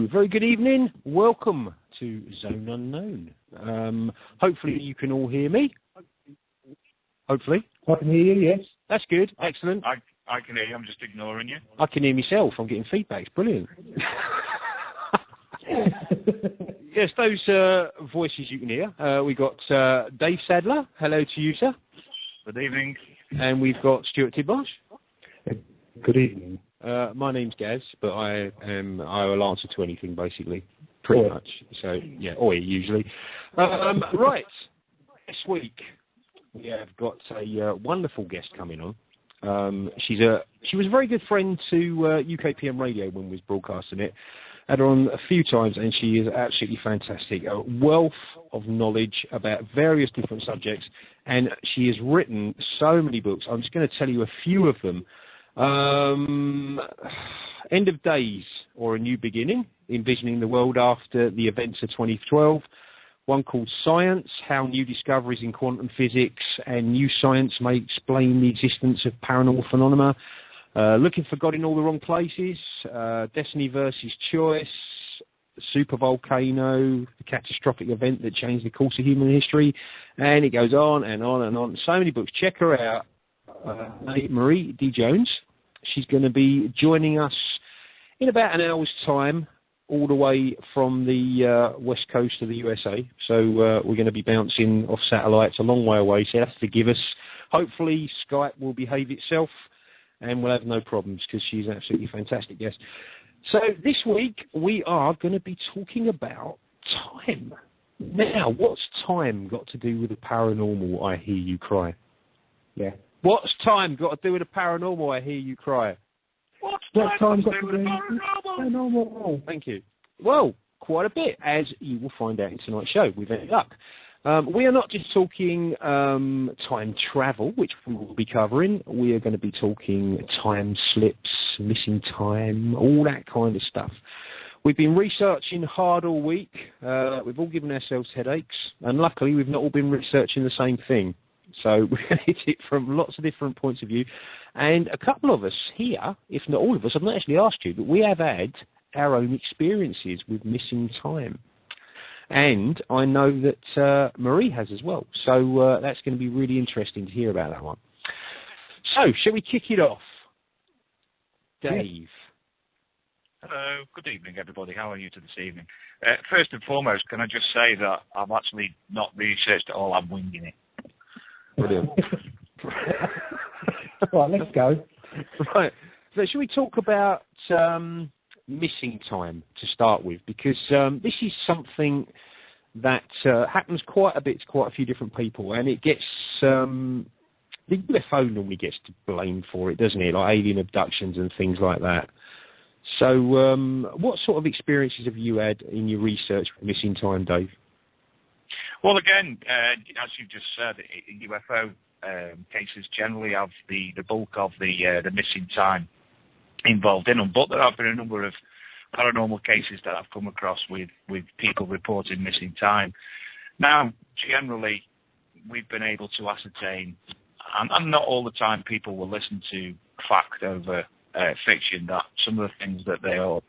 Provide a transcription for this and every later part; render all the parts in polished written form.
Hello, very good evening. Welcome to Zone Unknown. Hopefully you can all hear me. Hopefully. I can hear you, yes. That's good. Excellent. I can hear you. I'm just ignoring you. I can hear myself. I'm getting feedback. It's brilliant. Yes, those voices you can hear. We got Dave Sadler. Hello to you, sir. Good evening. And we've got Stuart Tidmarsh. Good evening. My name's Gaz, but I will answer to anything basically, pretty much. So yeah, usually. Right, this week we have got a wonderful guest coming on. She was a very good friend to UKPM Radio when we was broadcasting it. Had her on a few times, and she is absolutely fantastic. A wealth of knowledge about various different subjects, and she has written so many books. I'm just going to tell you a few of them. End of Days, or A New Beginning, envisioning the world after the events of 2012. One called Science, How New Discoveries in Quantum Physics and New Science May Explain the Existence of Paranormal Phenomena. Looking for God in All the Wrong Places, Destiny versus Choice, Supervolcano, the catastrophic event that changed the course of human history, and it goes on and on and on. So many books. Check her out, Marie D. Jones. She's going to be joining us in about an hour's time, all the way from the west coast of the USA. So we're going to be bouncing off satellites a long way away, so you have to forgive us. Hopefully Skype will behave itself and we'll have no problems, because she's an absolutely fantastic guest. So this week we are going to be talking about time. Now, what's time got to do with the paranormal, I hear you cry? Yeah. What's time got to do with the paranormal, I hear you cry? What's time got to do with the paranormal? Thank you. Well, quite a bit, as you will find out in tonight's show with any luck. We are not just talking time travel, which we will be covering. We are going to be talking time slips, missing time, all that kind of stuff. We've been researching hard all week. We've all given ourselves headaches, and luckily we've not all been researching the same thing. So we're going to hit it from lots of different points of view. And a couple of us here, if not all of us, I've not actually asked you, but we have had our own experiences with missing time. And I know that Marie has as well. So that's going to be really interesting to hear about that one. So, shall we kick it off? Dave. Hello. Good evening, everybody. How are you this evening? First and foremost, can I just say that I've actually not researched at all. I'm winging it. Brilliant. Right, let's go. Right. So, shall we talk about missing time to start with, because this is something that happens quite a bit to quite a few different people, and it gets the UFO normally gets blamed for it, doesn't it, like alien abductions and things like that. So what sort of experiences have you had in your research with missing time, Dave? Well, again, as you just said, UFO cases generally have the bulk of the missing time involved in them, but there have been a number of paranormal cases that I've come across with people reporting missing time. Now, generally, we've been able to ascertain, and not all the time people will listen to fact over fiction, that some of the things that they are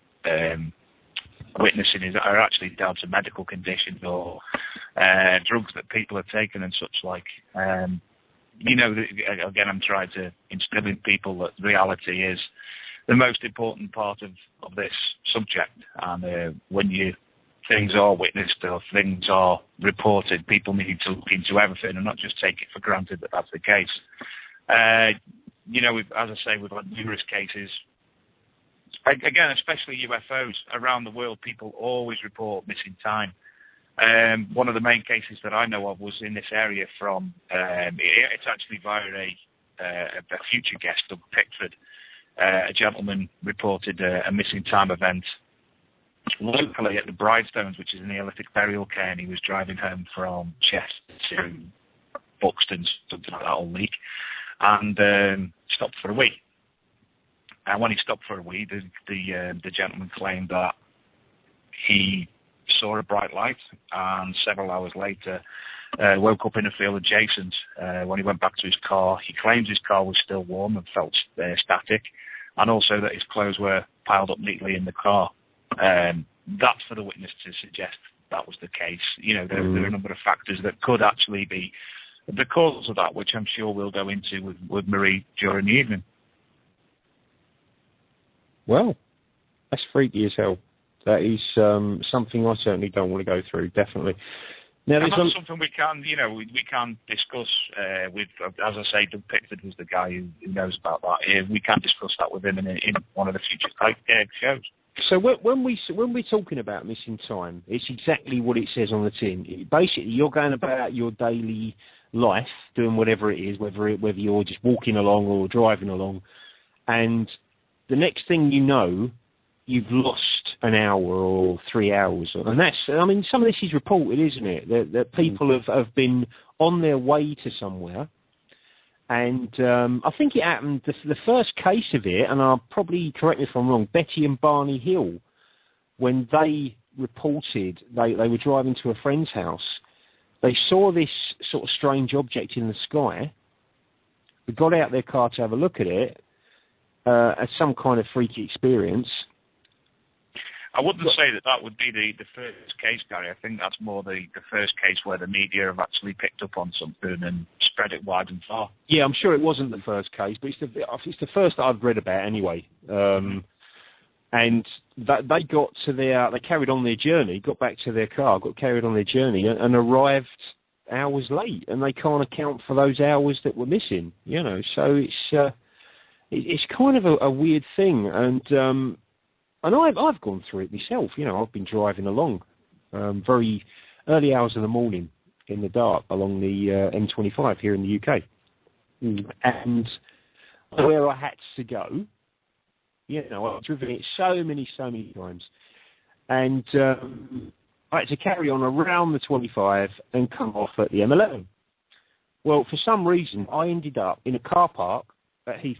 witnessing are actually down to medical conditions or drugs that people have taken and such like. Again, I'm trying to instill in people that reality is the most important part of this subject, and when things are witnessed or things are reported, people need to look into everything and not just take it for granted that that's the case. As I say, we've had numerous cases. Again, especially UFOs around the world, people always report missing time. One of the main cases that I know of was in this area from, it's actually via a future guest, Doug Pickford. A gentleman reported a missing time event locally at the Bridestones, which is a Neolithic burial cairn. He was driving home from Chester to Buxton, something like that, or Leek, and stopped for a wee. And when he stopped for a wee, the gentleman claimed that he saw a bright light, and several hours later woke up in a field adjacent. When he went back to his car, he claims his car was still warm and felt static, and also that his clothes were piled up neatly in the car. that's for the witness to suggest that was the case. There are a number of factors that could actually be the cause of that, which I'm sure we'll go into with Marie during the evening. Well, that's freaky as hell. That is something I certainly don't want to go through, definitely. Now, and that's something we can discuss with, as I say, Doug Pickford was the guy who knows about that. We can discuss that with him in one of the future shows. So when we're talking about missing time, it's exactly what it says on the tin. Basically, you're going about your daily life, doing whatever it is, whether you're just walking along or driving along, and the next thing you know, you've lost an hour or 3 hours. And some of this is reported, isn't it? That people have been on their way to somewhere. And I think it happened, the first case of it, and I'll probably, correct me if I'm wrong, Betty and Barney Hill, when they reported they were driving to a friend's house, they saw this sort of strange object in the sky. They got out their car to have a look at it, as some kind of freaky experience. I wouldn't say that would be the first case, Gary. I think that's more the first case where the media have actually picked up on something and spread it wide and far. Yeah, I'm sure it wasn't the first case, but it's the first that I've read about anyway. And they carried on their journey, got back to their car, carried on their journey, and arrived hours late, and they can't account for those hours that were missing. So it's kind of a weird thing, and I've gone through it myself. I've been driving along very early hours of the morning in the dark along the M25 here in the UK. And where I had to go, I've driven it so many times. And I had to carry on around the 25 and come off at the M11. Well, for some reason, I ended up in a car park at Heath.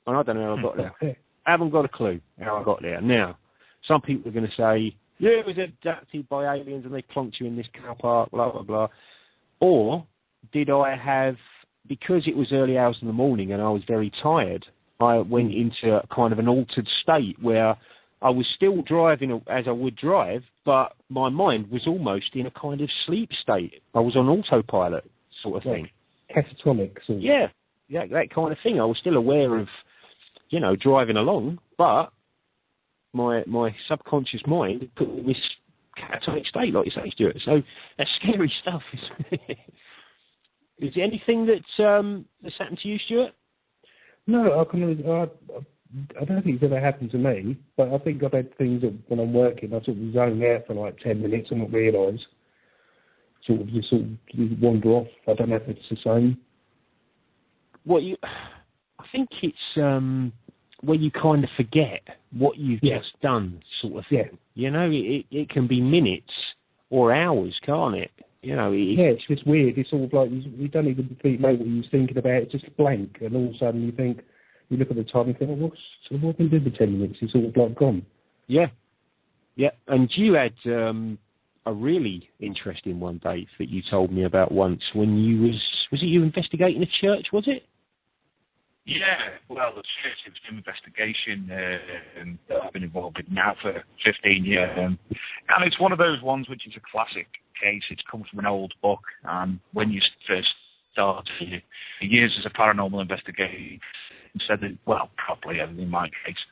And I don't know how I got there. I haven't got a clue how I got there. Now, some people are going to say, yeah, it was abducted by aliens and they plonked you in this car park, blah, blah, blah. Or did I have, because it was early hours in the morning and I was very tired, I went into kind of an altered state where I was still driving as I would drive, but my mind was almost in a kind of sleep state. I was on autopilot sort of thing. Catatonic. Yeah, that kind of thing. I was still aware of, driving along, but my subconscious mind put me in this catatonic state, like you say, Stuart. So that's scary stuff. Is there anything that's happened to you, Stuart? No, I don't think it's ever happened to me, but I think I've had things that when I'm working, I sort of zone out for like 10 minutes and not realise. Sort of wander off. I don't know if it's the same. I think it's where you kind of forget what you've just done, sort of thing. Yeah. It can be minutes or hours, can't it? It's just weird. It's sort of like you don't even know what you was thinking about. It's just blank, and all of a sudden you look at the time and think, what can we do for 10 minutes? It's all like gone. Yeah. And you had a really interesting one, Dave, that you told me about once when was it you investigating a church? Was it? Yeah, well, the church investigation that I've been involved in now for 15 years. And it's one of those ones which is a classic case. It's come from an old book. And when you first start your years as a paranormal investigator, instead of, probably in my case,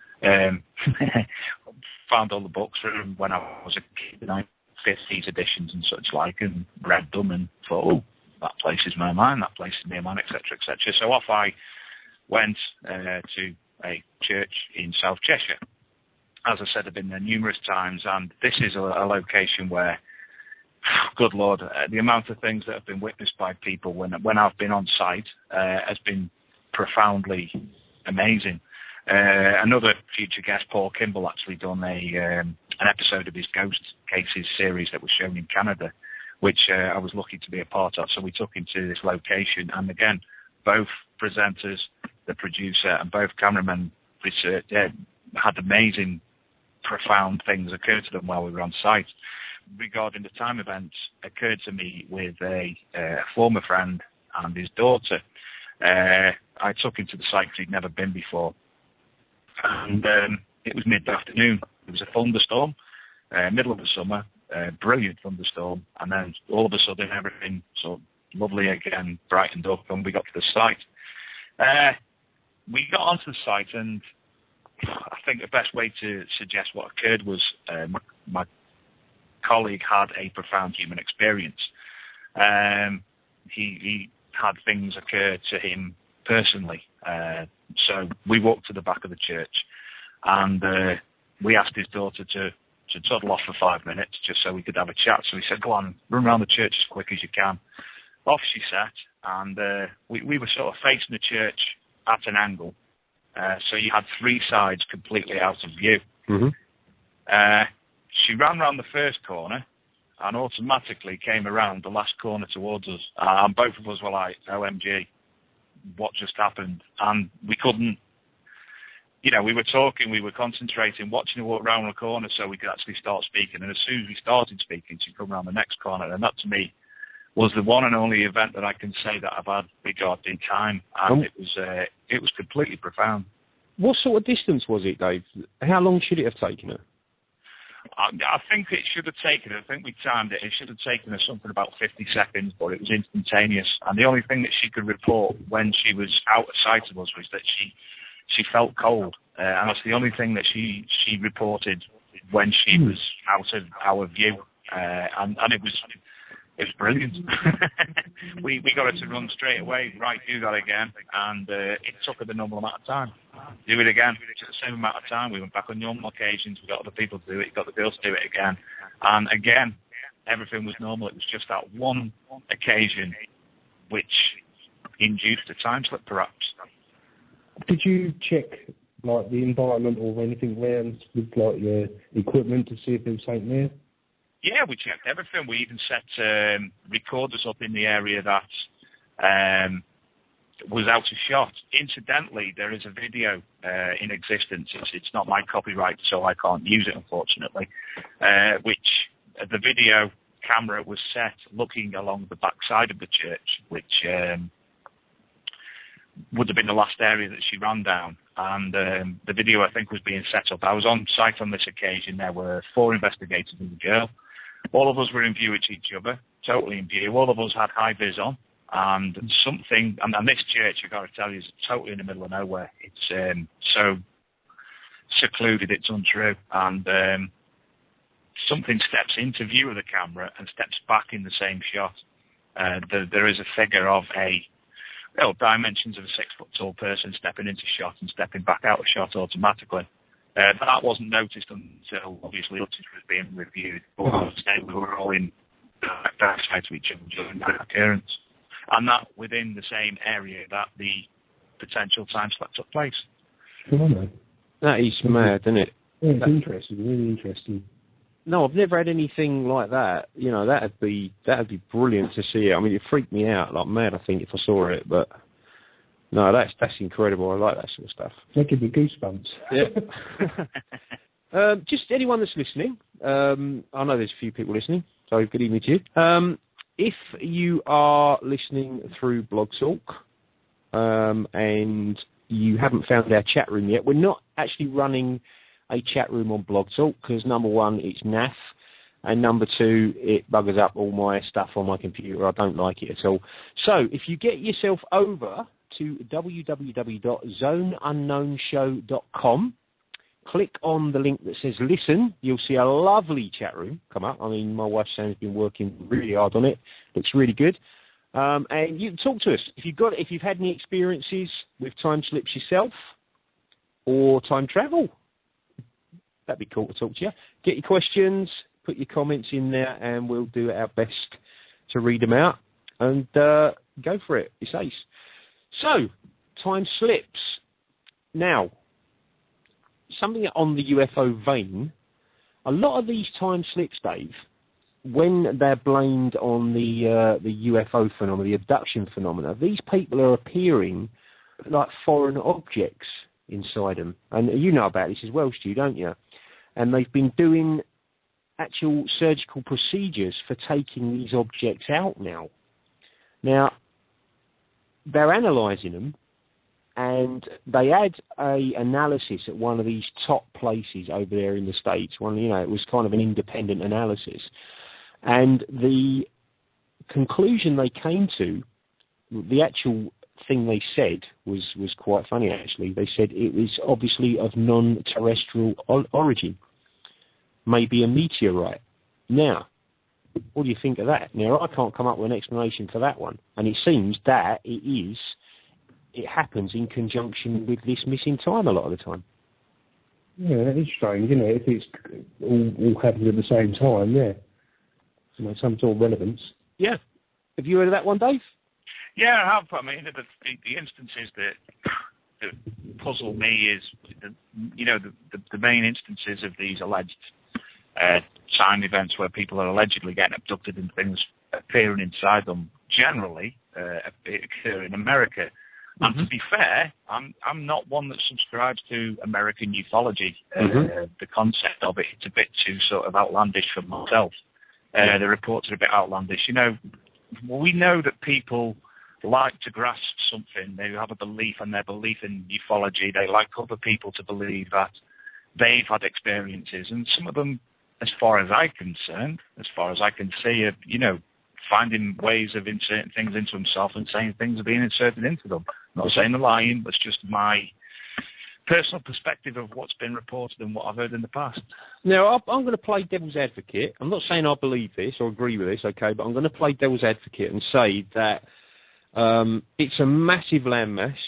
found all the books from when I was a kid, 50s editions and such like, and read them and thought, that place is my mine, that place is near mine, etc., etc. So off I went to a church in South Cheshire. As I said, I've been there numerous times, and this is a location where, good Lord, the amount of things that have been witnessed by people when I've been on site has been profoundly amazing. Another future guest, Paul Kimball, actually done an episode of his Ghost Cases series that was shown in Canada, which I was lucky to be a part of. So we took him to this location, and again, both presenters, the producer, and both cameramen had amazing, profound things occur to them while we were on site. Regarding the time events, occurred to me with a former friend and his daughter. I took him to the site because he'd never been before. And it was mid-afternoon, there was a thunderstorm, middle of the summer, brilliant thunderstorm, and then all of a sudden everything sort of lovely again, brightened up, and we got to the site. We got onto the site, and I think the best way to suggest what occurred was my colleague had a profound human experience. He had things occur to him personally. So we walked to the back of the church, and we asked his daughter to toddle off for 5 minutes just so we could have a chat. So he said, go on, run around the church as quick as you can. Off she sat, and we were sort of facing the church at an angle. So you had 3 sides completely out of view. Mm-hmm. She ran around the first corner and automatically came around the last corner towards us. And both of us were like, OMG, what just happened? And we couldn't, we were talking, we were concentrating, watching her walk around the corner so we could actually start speaking. And as soon as we started speaking, she'd come around the next corner. And that, to me, was the one and only event that I can say that I've had regarding time. And it was completely profound. What sort of distance was it, Dave? How long should it have taken her? I think it should have taken her. I think we timed it. It should have taken her something about 50 seconds, but it was instantaneous. And the only thing that she could report when she was out of sight of us was that she felt cold. And that's the only thing that she reported when she was out of our view. And it was brilliant. we got her to run straight away. Right, do that again. And it took her the normal amount of time. Do it again. It took the same amount of time. We went back on normal occasions. We got other people to do it. Got the girls to do it again. And again, everything was normal. It was just that one occasion which induced a time slip, perhaps. Did you check like the environment or anything around with like your equipment to see if there was something there? Yeah, we checked everything. We even set recorders up in the area that was out of shot. Incidentally, there is a video in existence. It's not my copyright, so I can't use it, unfortunately, which the video camera was set looking along the back side of the church, which would have been the last area that she ran down. And the video, I think, was being set up. I was on site on this occasion. There were 4 investigators and a girl. All of us were in view with each other, totally in view. All of us had high vis on. And something, and this church, I've got to tell you, is totally in the middle of nowhere. It's so secluded, it's untrue. And something steps into view of the camera and steps back in the same shot. There is a figure of dimensions of a 6-foot-tall person stepping into shot and stepping back out of shot automatically. That wasn't noticed until, obviously, it was being reviewed. But we were all in dark side to each other during that occurrence. And that within the same area that the potential time slip took place. That is mad, isn't it? Yeah, it's interesting, really interesting. No, I've never had anything like that. That'd be brilliant to see it. I mean, it freaked me out like mad, I think, if I saw it. But no, that's incredible. I like that sort of stuff. That gives me goosebumps. Yeah. Just anyone that's listening, I know there's a few people listening, so good evening to you. If you are listening through Blog Talk and you haven't found our chat room yet, we're not actually running a chat room on Blog Talk because, number one, it's naff, and number two, it buggers up all my stuff on my computer. I don't like it at all. So if you get yourself over to www.zoneunknownshow.com, click on the link that says listen, you'll see a lovely chat room come up. I mean, my wife Sam's been working really hard on it. Looks really good. And you can talk to us. If you've had any experiences with time slips yourself or time travel, that'd be cool to talk to you. Get your questions, put your comments in there, and we'll do our best to read them out. And go for it. It's ace. So, time slips. Now, something on the UFO vein, a lot of these time slips, Dave, when they're blamed on the UFO phenomena, the abduction phenomena, these people are appearing like foreign objects inside them. And you know about this as well, Stu, don't you? And they've been doing actual surgical procedures for taking these objects out now. Now, they're analysing them, and they had a analysis at one of these top places over there in the States. It was kind of an independent analysis, and the conclusion they came to, the actual thing they said was quite funny, actually. They said it was obviously of non-terrestrial origin, maybe a meteorite. Now, what do you think of that? Now, I can't come up with an explanation for that one, and it seems that it happens in conjunction with this missing time a lot of the time. Yeah, that is strange, isn't it? If it's all happens at the same time, yeah. So some sort of relevance. Yeah. Have you heard of that one, Dave? Yeah, I have. I mean, the instances that puzzle me is, the main instances of these alleged time events where people are allegedly getting abducted and things appearing inside them generally occur in America. And to be fair, I'm not one that subscribes to American ufology. The concept of it's a bit too sort of outlandish for myself. The reports are a bit outlandish. We know that people like to grasp something. They have a belief, and their belief in ufology, they like other people to believe that they've had experiences. And some of them, as far as I'm concerned, as far as I can see, are, finding ways of inserting things into himself and saying things are being inserted into them. I'm not saying they're lying, but it's just my personal perspective of what's been reported and what I've heard in the past. Now, I'm going to play devil's advocate. I'm not saying I believe this or agree with this, okay, but I'm going to play devil's advocate and say that it's a massive landmass,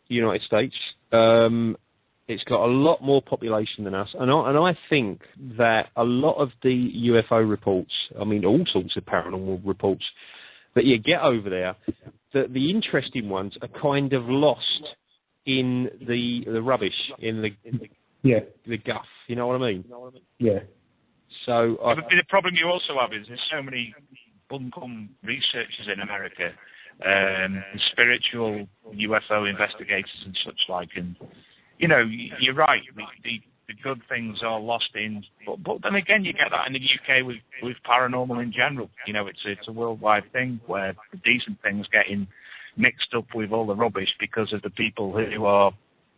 the United States. It's got a lot more population than us, and I think that a lot of the UFO reports, I mean, all sorts of paranormal reports that you get over there, that the interesting ones are kind of lost in the rubbish, in the guff. You know what I mean? Yeah. So the problem you also have is there's so many buncombe researchers in America, spiritual UFO investigators and such like, and you're right. The good things are lost in, but then again, you get that in the UK with paranormal in general. It's a worldwide thing where the decent things getting mixed up with all the rubbish because of the people who are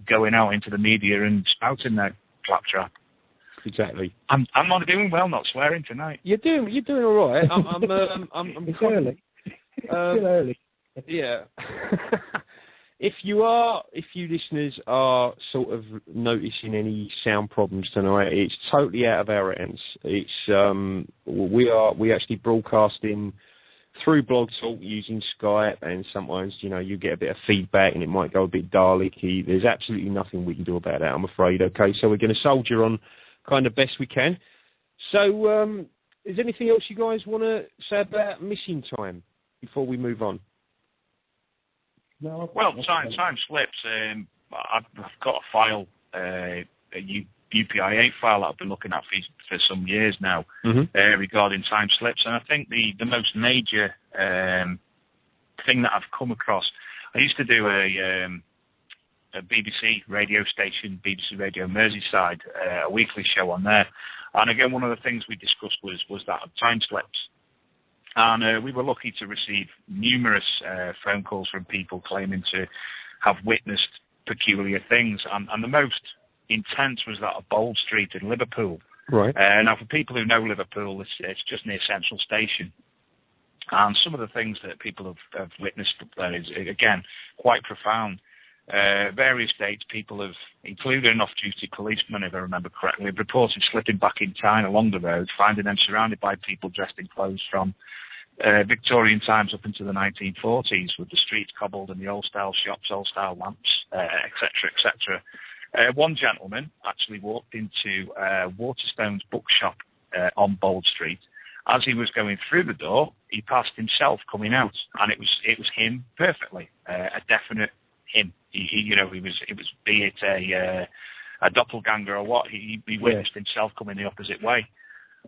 going out into the media and spouting their claptrap. Exactly. I'm not doing well, not swearing tonight. You're doing all right. I'm it's early. It's still early. Yeah. If you listeners are sort of noticing any sound problems tonight, it's totally out of our hands. It's we actually broadcasting through Blog Talk using Skype, and sometimes you get a bit of feedback and it might go a bit Dalek-y. There's absolutely nothing we can do about that, I'm afraid. Okay, so we're going to soldier on kind of best we can. So, is there anything else you guys want to say about missing time before we move on? No, time slips. I've got a file, a UPIA file I've been looking at for some years now, regarding time slips, and I think the most major thing that I've come across, I used to do a BBC radio station, BBC Radio Merseyside, a weekly show on there, and again one of the things we discussed was that of time slips. And we were lucky to receive numerous phone calls from people claiming to have witnessed peculiar things. And the most intense was that of Bold Street in Liverpool. Right. Now, for people who know Liverpool, it's just near Central Station. And some of the things that people have witnessed up there is, again, quite profound. Various dates, people have, including off-duty policemen, if I remember correctly, have reported slipping back in time along the road, finding them surrounded by people dressed in clothes from Victorian times up into the 1940s, with the streets cobbled and the old-style shops, old-style lamps, etc., etc. One gentleman actually walked into Waterstone's bookshop on Bold Street. As he was going through the door, he passed himself coming out, and it was him perfectly, a definite him. It was be it a doppelganger or what. He witnessed himself coming the opposite way.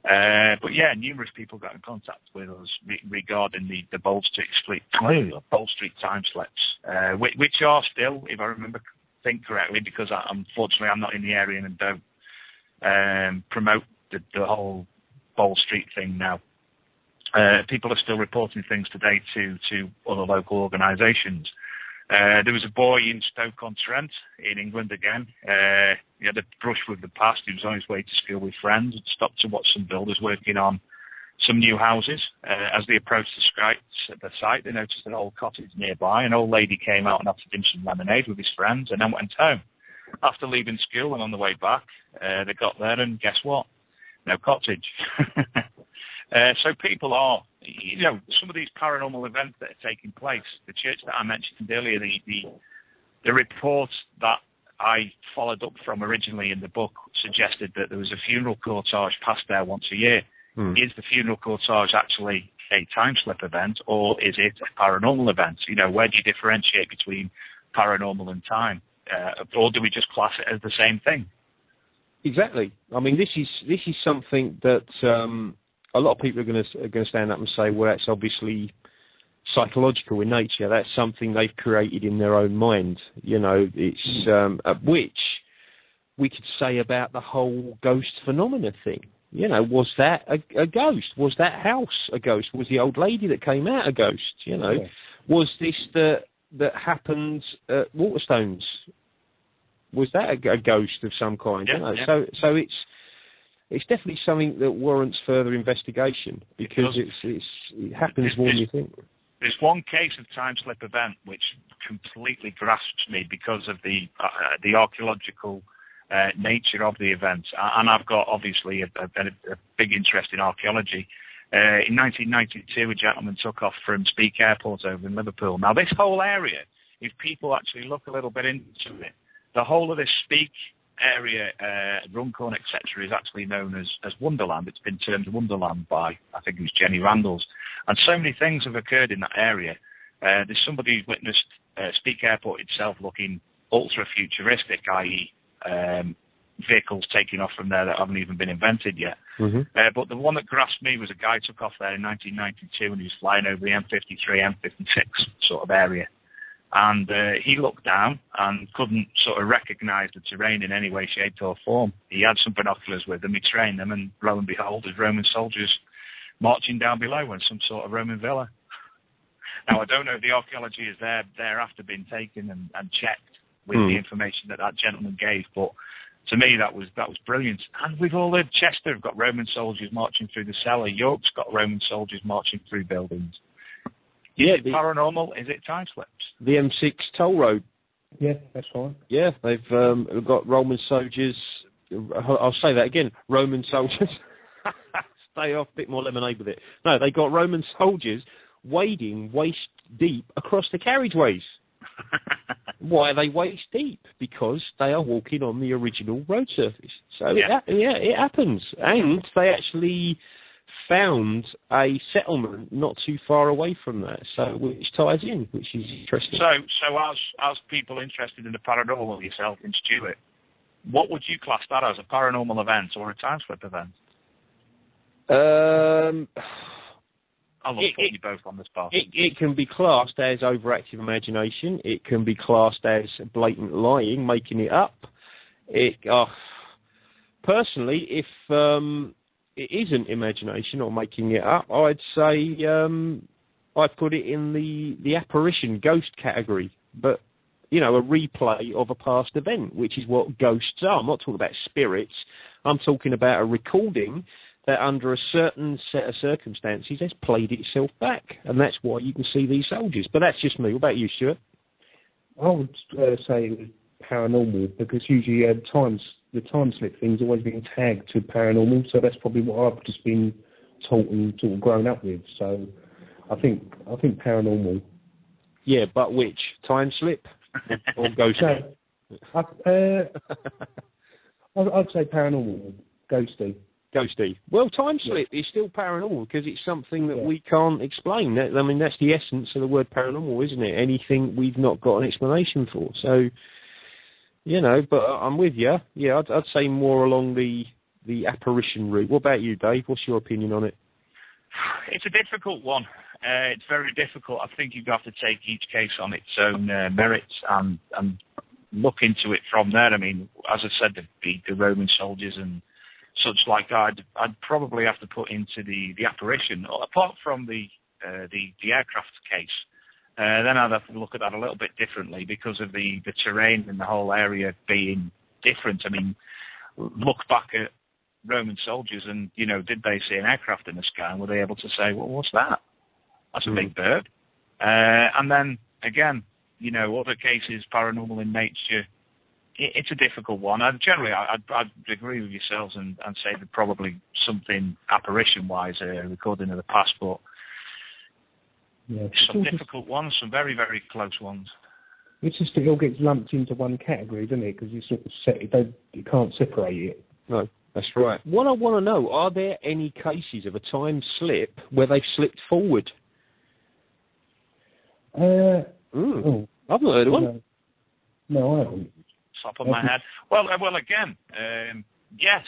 But yeah, numerous people got in contact with us regarding the Bold Street time slips, which are still, if I think correctly, because unfortunately I'm not in the area and don't promote the whole Bold Street thing now. People are still reporting things today to other local organisations. There was a boy in Stoke-on-Trent in England again. He had a brush with the past. He was on his way to school with friends and stopped to watch some builders working on some new houses. As they approached the site, they noticed an old cottage nearby. An old lady came out and offered him some lemonade with his friends and then went home. After leaving school and on the way back, they got there and guess what? No cottage. So people are, some of these paranormal events that are taking place. The church that I mentioned earlier, the report that I followed up from originally in the book suggested that there was a funeral cortege passed there once a year. Is the funeral cortege actually a time slip event, or is it a paranormal event? Where do you differentiate between paranormal and time? Or do we just class it as the same thing? Exactly. I mean, this is something that a lot of people are going to stand up and say, well, that's obviously psychological in nature. That's something they've created in their own mind. It's which we could say about the whole ghost phenomena thing. Was that a ghost? Was that house a ghost? Was the old lady that came out a ghost? Was this that happened at Waterstones? Was that a ghost of some kind? Yeah. So it's definitely something that warrants further investigation because it happens more than you think. There's one case of time slip event which completely grasps me because of the archaeological nature of the event, and I've got obviously a big interest in archaeology. In 1992, a gentleman took off from Speke Airport over in Liverpool. Now, this whole area, if people actually look a little bit into it, the whole of this Speke area, Runcorn, etc., is actually known as Wonderland. It's been termed Wonderland by, I think it was Jenny Randalls. And so many things have occurred in that area. There's somebody who's witnessed Speke Airport itself looking ultra-futuristic, i.e., vehicles taking off from there that haven't even been invented yet. But the one that grasped me was a guy took off there in 1992 and he was flying over the M53, M56 sort of area. And he looked down and couldn't sort of recognise the terrain in any way, shape or form. He had some binoculars with him, he trained them, and lo and behold, there's Roman soldiers marching down below in some sort of Roman villa. Now, I don't know if the archaeology is thereafter been taken and checked with the information that gentleman gave, but to me that was brilliant. And we've all heard Chester have got Roman soldiers marching through the cellar. York's got Roman soldiers marching through buildings. Yeah, is it paranormal? Is it time slips? The M6 toll road. Yeah, that's fine. Yeah, they've got Roman soldiers. I'll say that again. Roman soldiers. Stay off, a bit more lemonade with it. No, they got Roman soldiers wading waist deep across the carriageways. Why are they waist deep? Because they are walking on the original road surface. So it happens. And they actually found a settlement not too far away from that, so which ties in, which is interesting. So as people interested in the paranormal, yourself and Stuart, what would you class that as, a paranormal event or a time slip event? I'll put you both on the spot. It can be classed as overactive imagination. It can be classed as blatant lying, making it up. Personally, if it isn't imagination or making it up, I'd say I'd put it in the apparition ghost category. But, a replay of a past event, which is what ghosts are. I'm not talking about spirits. I'm talking about a recording that under a certain set of circumstances has played itself back. And that's why you can see these soldiers. But that's just me. What about you, Stuart? I would say it was paranormal, because usually the time slip thing's always been tagged to paranormal, so that's probably what I've just been taught and sort of grown up with. So I think paranormal. Yeah, but which? Time slip or ghost? I'd say paranormal, ghosty. Ghosty. Well, time slip is still paranormal because it's something that we can't explain. I mean, that's the essence of the word paranormal, isn't it? Anything we've not got an explanation for. So, but I'm with you. Yeah, I'd say more along the apparition route. What about you, Dave? What's your opinion on it? It's a difficult one. It's very difficult. I think you'd have to take each case on its own merits and look into it from there. I mean, as I said, the Roman soldiers and such like, I'd probably have to put into the apparition. Apart from the aircraft case, then I'd have to look at that a little bit differently because of the terrain and the whole area being different. I mean, look back at Roman soldiers and, did they see an aircraft in the sky and were they able to say, well, what's that? That's a big bird. And then, again, other cases, paranormal in nature, it's a difficult one. I'd agree with yourselves and say that probably something apparition-wise, recording of the past, but some difficult ones, some very, very close ones. It's just it all gets lumped into one category, doesn't it? Because you sort of you can't separate it. No, that's right. What I want to know, are there any cases of a time slip where they've slipped forward? I've not heard of one. No, I haven't. Top of my head. Well, again, yes.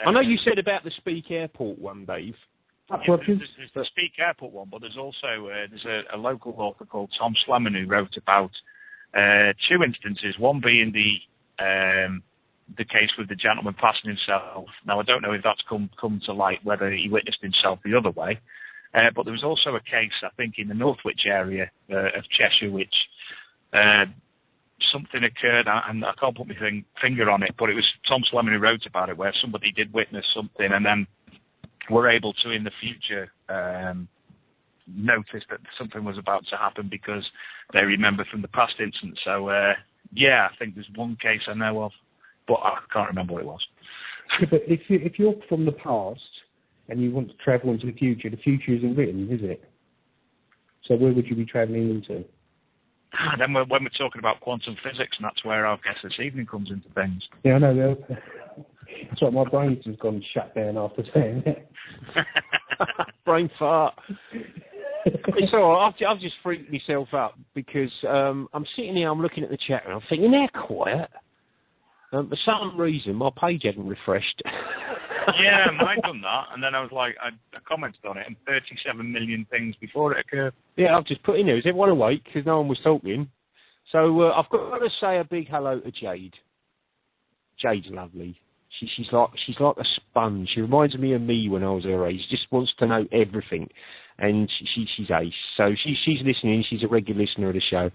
I know you said about the Speke Airport one, Dave. There's the Speke Airport one, but there's also a local author called Tom Slemon who wrote about two instances. One being the case with the gentleman passing himself. Now, I don't know if that's come to light, whether he witnessed himself the other way. But there was also a case, I think, in the Northwich area of Cheshire, which something occurred, and I can't put my finger on it, but it was Tom Slemon who wrote about it, where somebody did witness something and then were able to, in the future, notice that something was about to happen because they remember from the past instance. So, I think there's one case I know of, but I can't remember what it was. But if you're from the past and you want to travel into the future isn't written, is it? So where would you be travelling into? Then when we're talking about quantum physics, and that's where our guest this evening comes into things. Yeah, I know. That's right, my brain's just gone shut down after saying that. Brain fart. It's all right. I've just freaked myself up because I'm sitting here, I'm looking at the chat, and I'm thinking, they're quiet. For some reason, my page hadn't refreshed. Yeah, I'd done that, and then I was like, I commented on it, and 37 million things before it occurred. Yeah, I've just put in there, is everyone awake? Because no one was talking. So I've got to say a big hello to Jade. Jade's lovely. She's like a sponge. She reminds me of me when I was her age. Just wants to know everything, and she's ace. So she's listening. She's a regular listener of the show.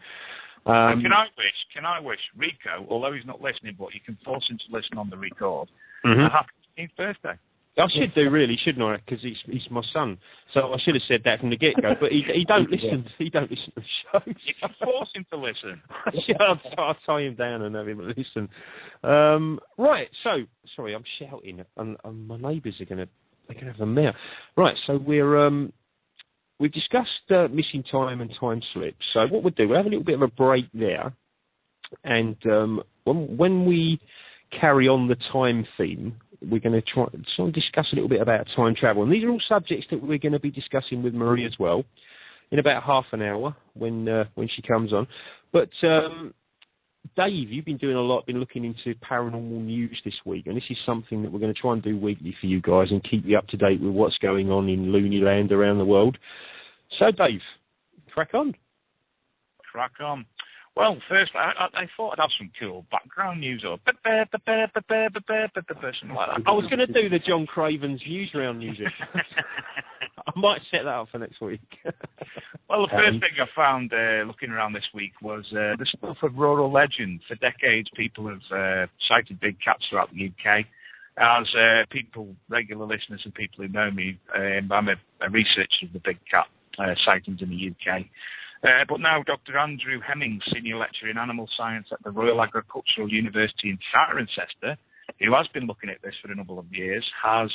Can I wish Rico, although he's not listening, but you can force him to listen on the record, a happy 15th birthday. I should do, really, shouldn't I? Because he's my son. So I should have said that from the get-go. But he don't listen. He don't listen to the show. You can force him to listen. I'll tie him down and have him listen. Right. So sorry, I'm shouting, and my neighbours are gonna have a mare. Right. So we've discussed missing time and time slips. So what we'll do, we'll have a little bit of a break there, and when we carry on the time theme, we're going to try and discuss a little bit about time travel. And these are all subjects that we're going to be discussing with Marie as well in about half an hour when she comes on. But Dave, you've been doing a lot, been looking into paranormal news this week, and this is something that we're going to try and do weekly for you guys and keep you up to date with what's going on in Looney Land around the world. So, Dave, crack on. Crack on. Well, first, I thought I'd have some cool background news or something like that. I was going to do the John Craven's newsround music. I might set that up for next week. Well, the first thing I found looking around this week was the stuff of rural legend. For decades, people have sighted big cats throughout the UK. As people, regular listeners and people who know me, I'm a researcher of the big cat sightings in the UK. But now Dr. Andrew Hemmings, Senior Lecturer in Animal Science at the Royal Agricultural University in Cirencester, who has been looking at this for a number of years, has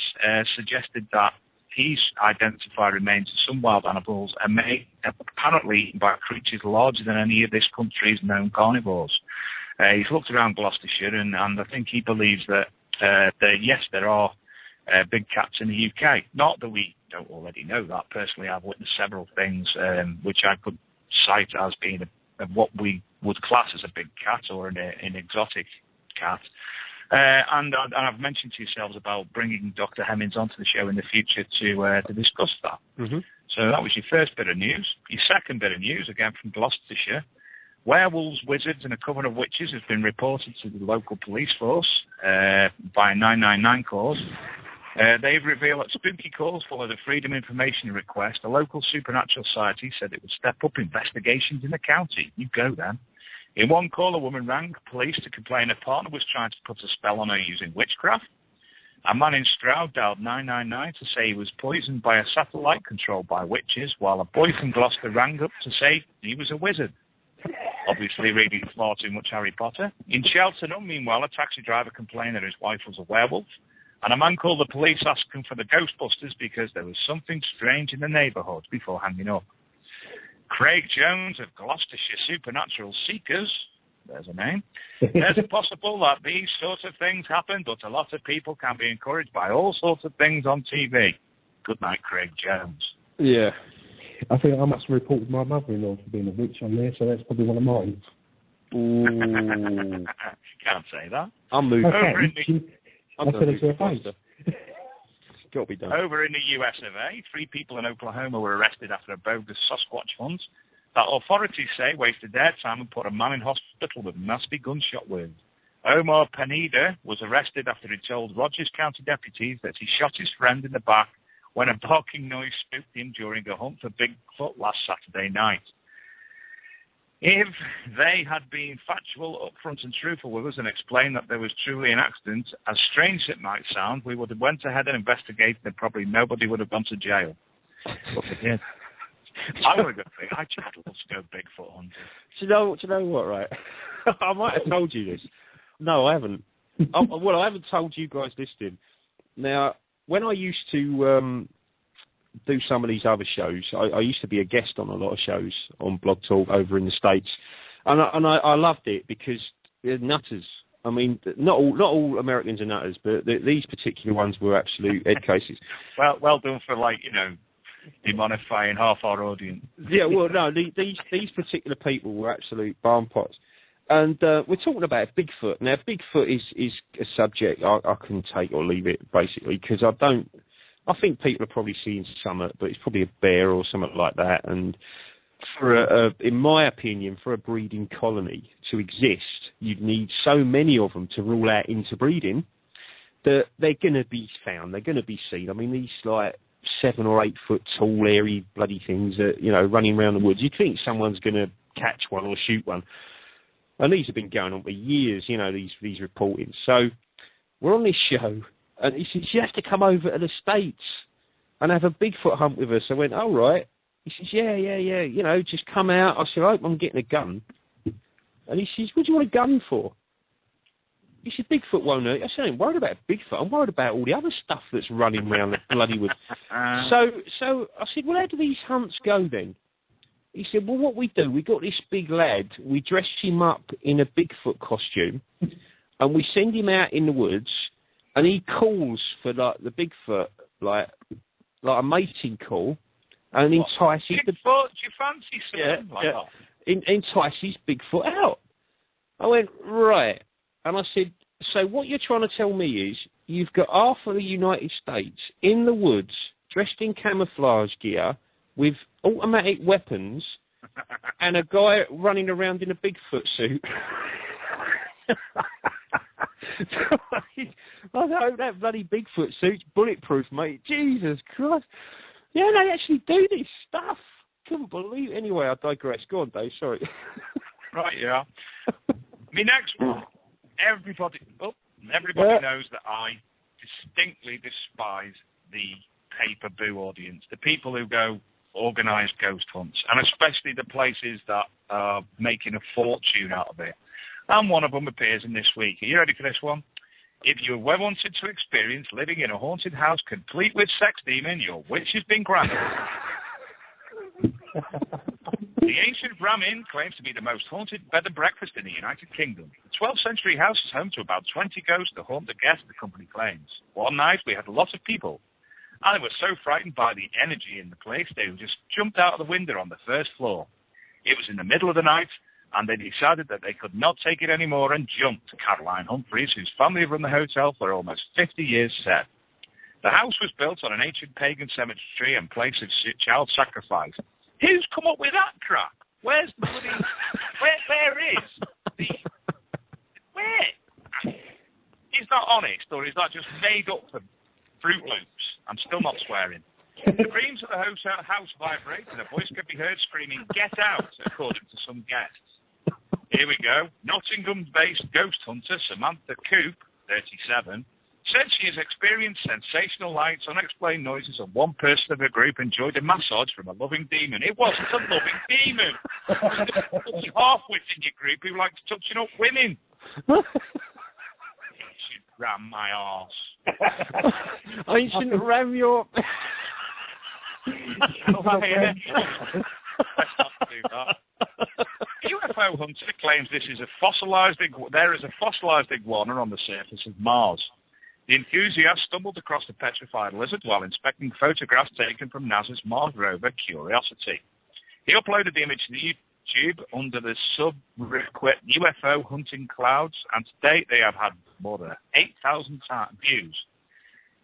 suggested that he's identified remains of some wild animals and made apparently eaten by creatures larger than any of this country's known carnivores. He's looked around Gloucestershire and I think he believes that, yes, there are big cats in the UK. Not that we don't already know that. Personally, I've witnessed several things which I could cite as being what we would class as a big cat or an exotic cat. And I've mentioned to yourselves about bringing Dr. Hemmings onto the show in the future to discuss that. Mm-hmm. So that was your first bit of news. Your second bit of news, again from Gloucestershire. Werewolves, wizards and a coven of witches has been reported to the local police force by 999 calls. They've revealed that spooky calls followed a Freedom Information request. A local supernatural society said it would step up investigations in the county. You go then. In one call, a woman rang police to complain her partner was trying to put a spell on her using witchcraft. A man in Stroud dialed 999 to say he was poisoned by a satellite controlled by witches, while a boy from Gloucester rang up to say he was a wizard. Obviously reading far too much Harry Potter. In Cheltenham, meanwhile, a taxi driver complained that his wife was a werewolf. And a man called the police asking for the Ghostbusters because there was something strange in the neighbourhood before hanging up. Craig Jones of Gloucestershire Supernatural Seekers, there's a name, says it's possible that these sorts of things happen, but a lot of people can be encouraged by all sorts of things on TV. Good night, Craig Jones. Yeah. I think I must have reported my mother-in-law for being a witch on there, so that's probably one of mine. Ooh. Can't say that. I'm moving. I said it to her face. Got to be done. Over in the US of A, 3 people in Oklahoma were arrested after a bogus Sasquatch hunt that authorities say wasted their time and put a man in hospital with a nasty gunshot wound. Omar Pineda was arrested after he told Rogers County deputies that he shot his friend in the back when a barking noise spooked him during a hunt for Bigfoot last Saturday night. If they had been factual, upfront and truthful with us and explained that there was truly an accident, as strange as it might sound, we would have went ahead and investigated and probably nobody would have gone to jail. But they did. I want to go big. I just love to go Bigfoot hunting. Do you know what, right? I might have told you this. No, I haven't. Well, I haven't told you guys this, Tim. Now, when I used to do some of these other shows, I used to be a guest on a lot of shows on Blog Talk over in the States, and I loved it because they're nutters. I mean, not all Americans are nutters, but these particular ones were absolute head cases. Well done for demonifying half our audience. Yeah, well, no, these particular people were absolute barn pots. And we're talking about Bigfoot. Now, Bigfoot is a subject I can take or leave it, basically, because I think people are probably seeing something, but it's probably a bear or something like that. And in my opinion, for a breeding colony to exist, you'd need so many of them to rule out interbreeding that they're going to be found. They're going to be seen. I mean, these 7 or 8 foot tall, airy bloody things that, running around the woods. You'd think someone's going to catch one or shoot one. And these have been going on for years, these reportings. So we're on this show, and he says, you have to come over to the States and have a Bigfoot hunt with us. I went, all right. He says, yeah, just come out. I said, I hope I'm getting a gun. And he says, what do you want a gun for? He said, Bigfoot won't hurt you. I said, I ain't worried about Bigfoot. I'm worried about all the other stuff that's running around the bloody woods. So I said, well, how do these hunts go then? He said, well, what we do, we got this big lad, we dress him up in a Bigfoot costume, and we send him out in the woods, and he calls for, the Bigfoot, like a mating call, and entices Bigfoot, do you fancy something like that? Entices Bigfoot out. I went, right. And I said, so what you're trying to tell me is, you've got half of the United States in the woods, dressed in camouflage gear, with automatic weapons, and a guy running around in a Bigfoot suit. I hope that bloody Bigfoot suit's bulletproof, mate. Jesus Christ. Yeah, they actually do this stuff. Couldn't believe it. Anyway, I digress. Go on, Dave. Sorry. Right, yeah. Me next one. Everybody knows that I distinctly despise the pay-per-boo audience, the people who go organised ghost hunts, and especially the places that are making a fortune out of it. And one of them appears in this week. Are you ready for this one? If you wanted to experience living in a haunted house complete with sex demon, your wish has been granted. The ancient Brahmin claims to be the most haunted bed and breakfast in the United Kingdom. The 12th century house is home to about 20 ghosts that haunt the guests, the company claims. One night we had a lot of people, and they were so frightened by the energy in the place, they just jumped out of the window on the first floor. It was in the middle of the night, and they decided that they could not take it anymore and jumped. Caroline Humphreys, whose family had run the hotel for almost 50 years, said. The house was built on an ancient pagan cemetery and place of child sacrifice. Who's come up with that crap? Where's the bloody... where is the... Where? Is that honest, or is that just made up for Fruit Loops. I'm still not swearing. The dreams of the house vibrate, and a voice could be heard screaming, "Get out," according to some guests. Here we go. Nottingham-based ghost hunter Samantha Coop, 37, said she has experienced sensational lights, unexplained noises, and one person of her group enjoyed a massage from a loving demon. It wasn't a loving demon. It was a half-wit in your group who likes touching up women. You should ram my arse. I shouldn't ram your... Let's not do that. A UFO hunter claims there is a fossilized iguana on the surface of Mars. The enthusiast stumbled across the petrified lizard while inspecting photographs taken from NASA's Mars rover Curiosity. He uploaded the image to YouTube under the subrequisite UFO hunting clouds, and to date they have had more than 8,000 views.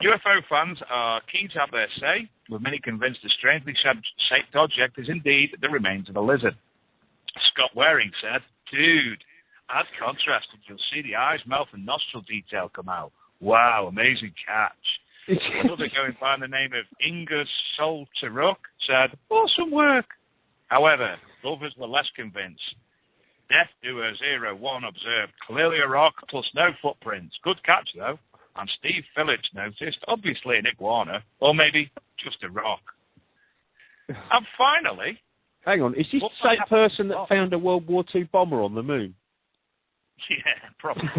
UFO fans are keen to have their say, with many convinced the strangely shaped object is indeed the remains of a lizard. Scott Waring said, "Dude, add contrast and you'll see the eyes, mouth and nostril detail come out. Wow, amazing catch." Another going by the name of Inga Solteruk said, "Awesome work." However, others were less convinced. Death Doer 01 observed, "Clearly a rock plus no footprints. Good catch though." And Steve Phillips noticed, "Obviously an iguana, or maybe just a rock." And finally... Hang on, is this the same person that found a World War II bomber on the moon? Yeah, probably.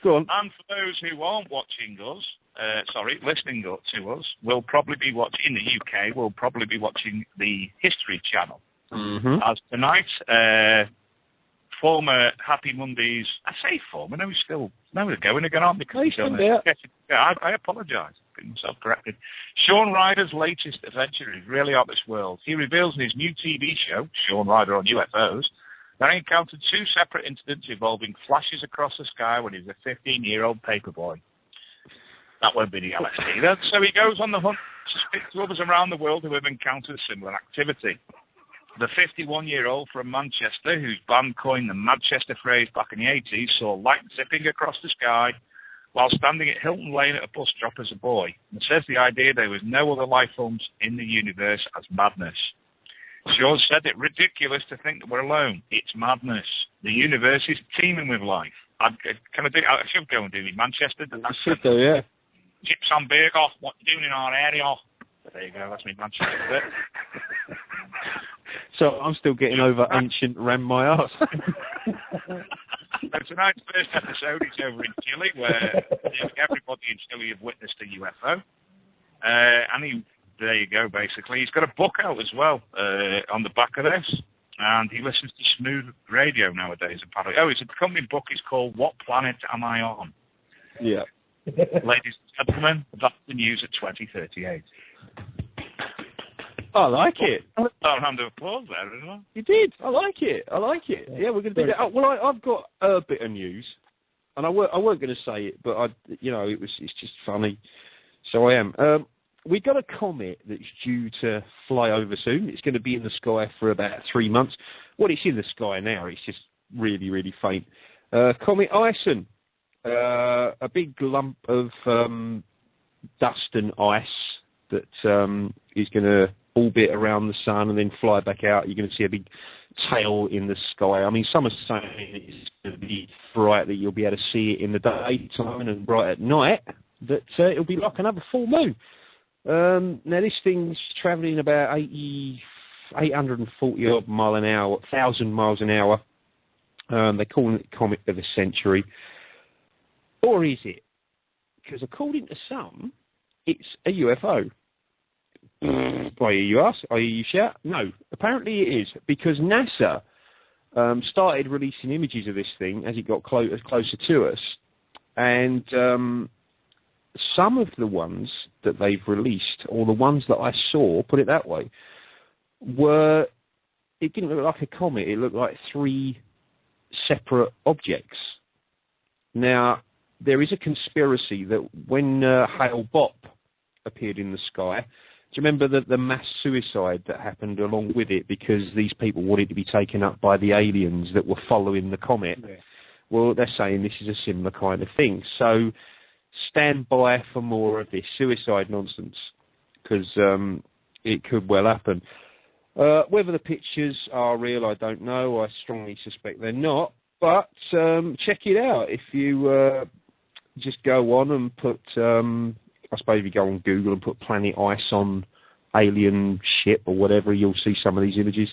Go on. And for those who aren't listening to us, will probably be watching, in the UK, will probably be watching the History Channel. Mm-hmm. As tonight, former Happy Mondays, I say former, no, they're going again, aren't they? I apologise, getting myself corrected. Sean Ryder's latest adventure is really out of this world. He reveals in his new TV show, Sean Ryder on UFOs, that he encountered two separate incidents involving flashes across the sky when he was a 15-year-old paperboy. That won't be the LSD then. So he goes on the hunt to speak to others around the world who have encountered similar activity. The 51-year-old from Manchester, whose band coined the Manchester phrase back in the 80s, saw light zipping across the sky while standing at Hilton Lane at a bus stop as a boy, and says the idea there was no other life forms in the universe as madness. Sean said it ridiculous to think that we're alone. It's madness. The universe is teeming with life. I should go and do it in Manchester. I should do, yeah. Chips on burger, what you doing in our area? There you go, that's me Manchester bit. So I'm still getting over ancient ram my arse. So tonight's first episode is over in Chile, where everybody in Chile have witnessed a UFO. There you go, basically. He's got a book out as well on the back of this, and he listens to smooth radio nowadays, apparently. Oh, his accompanying book is called What Planet Am I On? Yeah. Ladies and gentlemen, that's the news at 2038. I like it. A round of applause there, isn't it? You did. I like it. Yeah, we're going to do that. Oh, well, I've got a bit of news, and I weren't going to say it, but it's just funny, so I am. We got a comet that's due to fly over soon. It's going to be in the sky for about 3 months. Well, it's in the sky now. It's just really, really faint. Comet Ison, a big lump of dust and ice that is going to orbit around the sun and then fly back out. You're going to see a big tail in the sky. I mean, some are saying it's going to be bright, that you'll be able to see it in the daytime and bright at night, that it'll be like another full moon. Now, this thing's travelling about 840 odd mile an hour, 1,000 miles an hour. They call it Comet of the Century. Or is it? Because according to some, it's a UFO. Why you ask? You shout? No, apparently it is, because NASA started releasing images of this thing as it got closer to us, and some of the ones that they've released, or the ones that I saw, put it that way, it didn't look like a comet. It looked like 3 separate objects. Now, there is a conspiracy that when Hale-Bopp appeared in the sky, do you remember the mass suicide that happened along with it because these people wanted to be taken up by the aliens that were following the comet? Yeah. Well, they're saying this is a similar kind of thing. So stand by for more of this suicide nonsense, because it could well happen. Whether the pictures are real, I don't know. I strongly suspect they're not. But check it out. If you just go on and put, I suppose if you go on Google and put Planet Ice on alien ship or whatever, you'll see some of these images.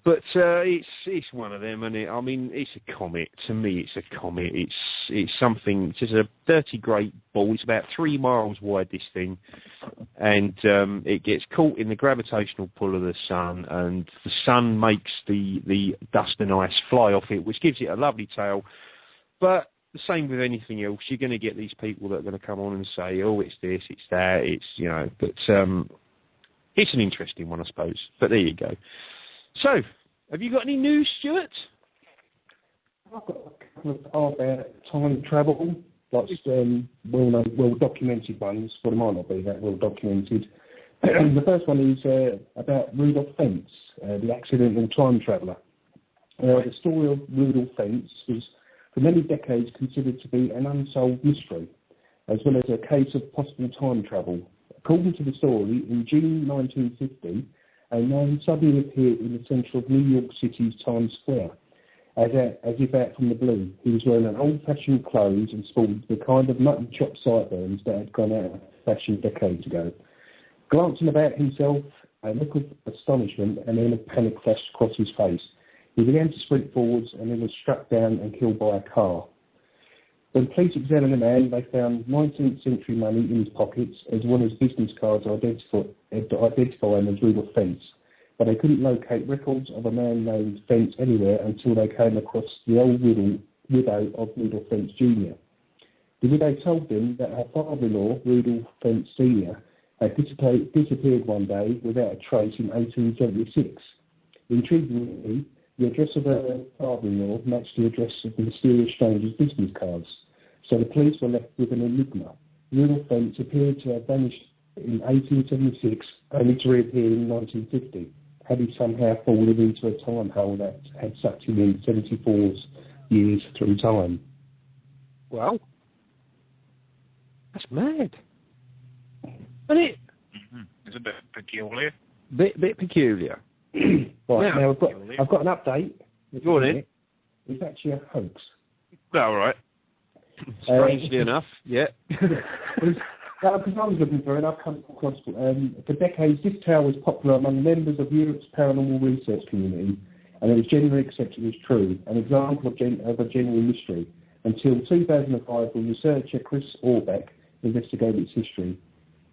But it's one of them, and I mean, it's a comet. To me, it's a comet. It's something. It's just a dirty great ball. It's about 3 miles wide, this thing, and it gets caught in the gravitational pull of the sun, and the sun makes the dust and ice fly off it, which gives it a lovely tail. But the same with anything else. You're going to get these people that are going to come on and say, "Oh, it's this, it's that, it's But it's an interesting one, I suppose. But there you go. So, have you got any news, Stuart? I've got a couple of time travel, like well documented ones, but it might not be that well documented. The first one is about Rudolph Fentz, the accidental time traveller. The story of Rudolph Fentz was for many decades considered to be an unsolved mystery, as well as a case of possible time travel. According to the story, in June 1950, a man suddenly appeared in the centre of New York City's Times Square, as if out from the blue. He was wearing an old-fashioned clothes and sported the kind of mutton chop sideburns that had gone out of fashion decades ago. Glancing about himself, a look of astonishment and then a panic flashed across his face. He began to sprint forwards and then was struck down and killed by a car. When police examined the man, they found 19th century money in his pockets, as well as business cards identifying him as Rudolph Fentz. But they couldn't locate records of a man named Fentz anywhere until they came across the old widow of Rudolph Fentz Jr. The widow told them that her father-in-law, Rudolph Fentz Sr., had disappeared one day without a trace in 1876. Intriguingly, the address of her father-in-law matched the address of the mysterious stranger's business cards. So the police were left with an enigma. Rudolph Fentz appeared to have vanished in 1876, only to reappear in 1950. Had he somehow fallen into a time hole that had sucked him in 74 years through time? Well, that's mad. Isn't it? Mm-hmm. It's a bit peculiar. Bit peculiar. Right, now I've got an update. Go on in. It's actually a hoax. All right. Strangely enough, yeah. Because I was looking for it, I've come across for decades. This tale was popular among members of Europe's paranormal research community, and it was generally accepted as true, an example of a genuine mystery, until 2005, when researcher Chris Auerbach investigated its history.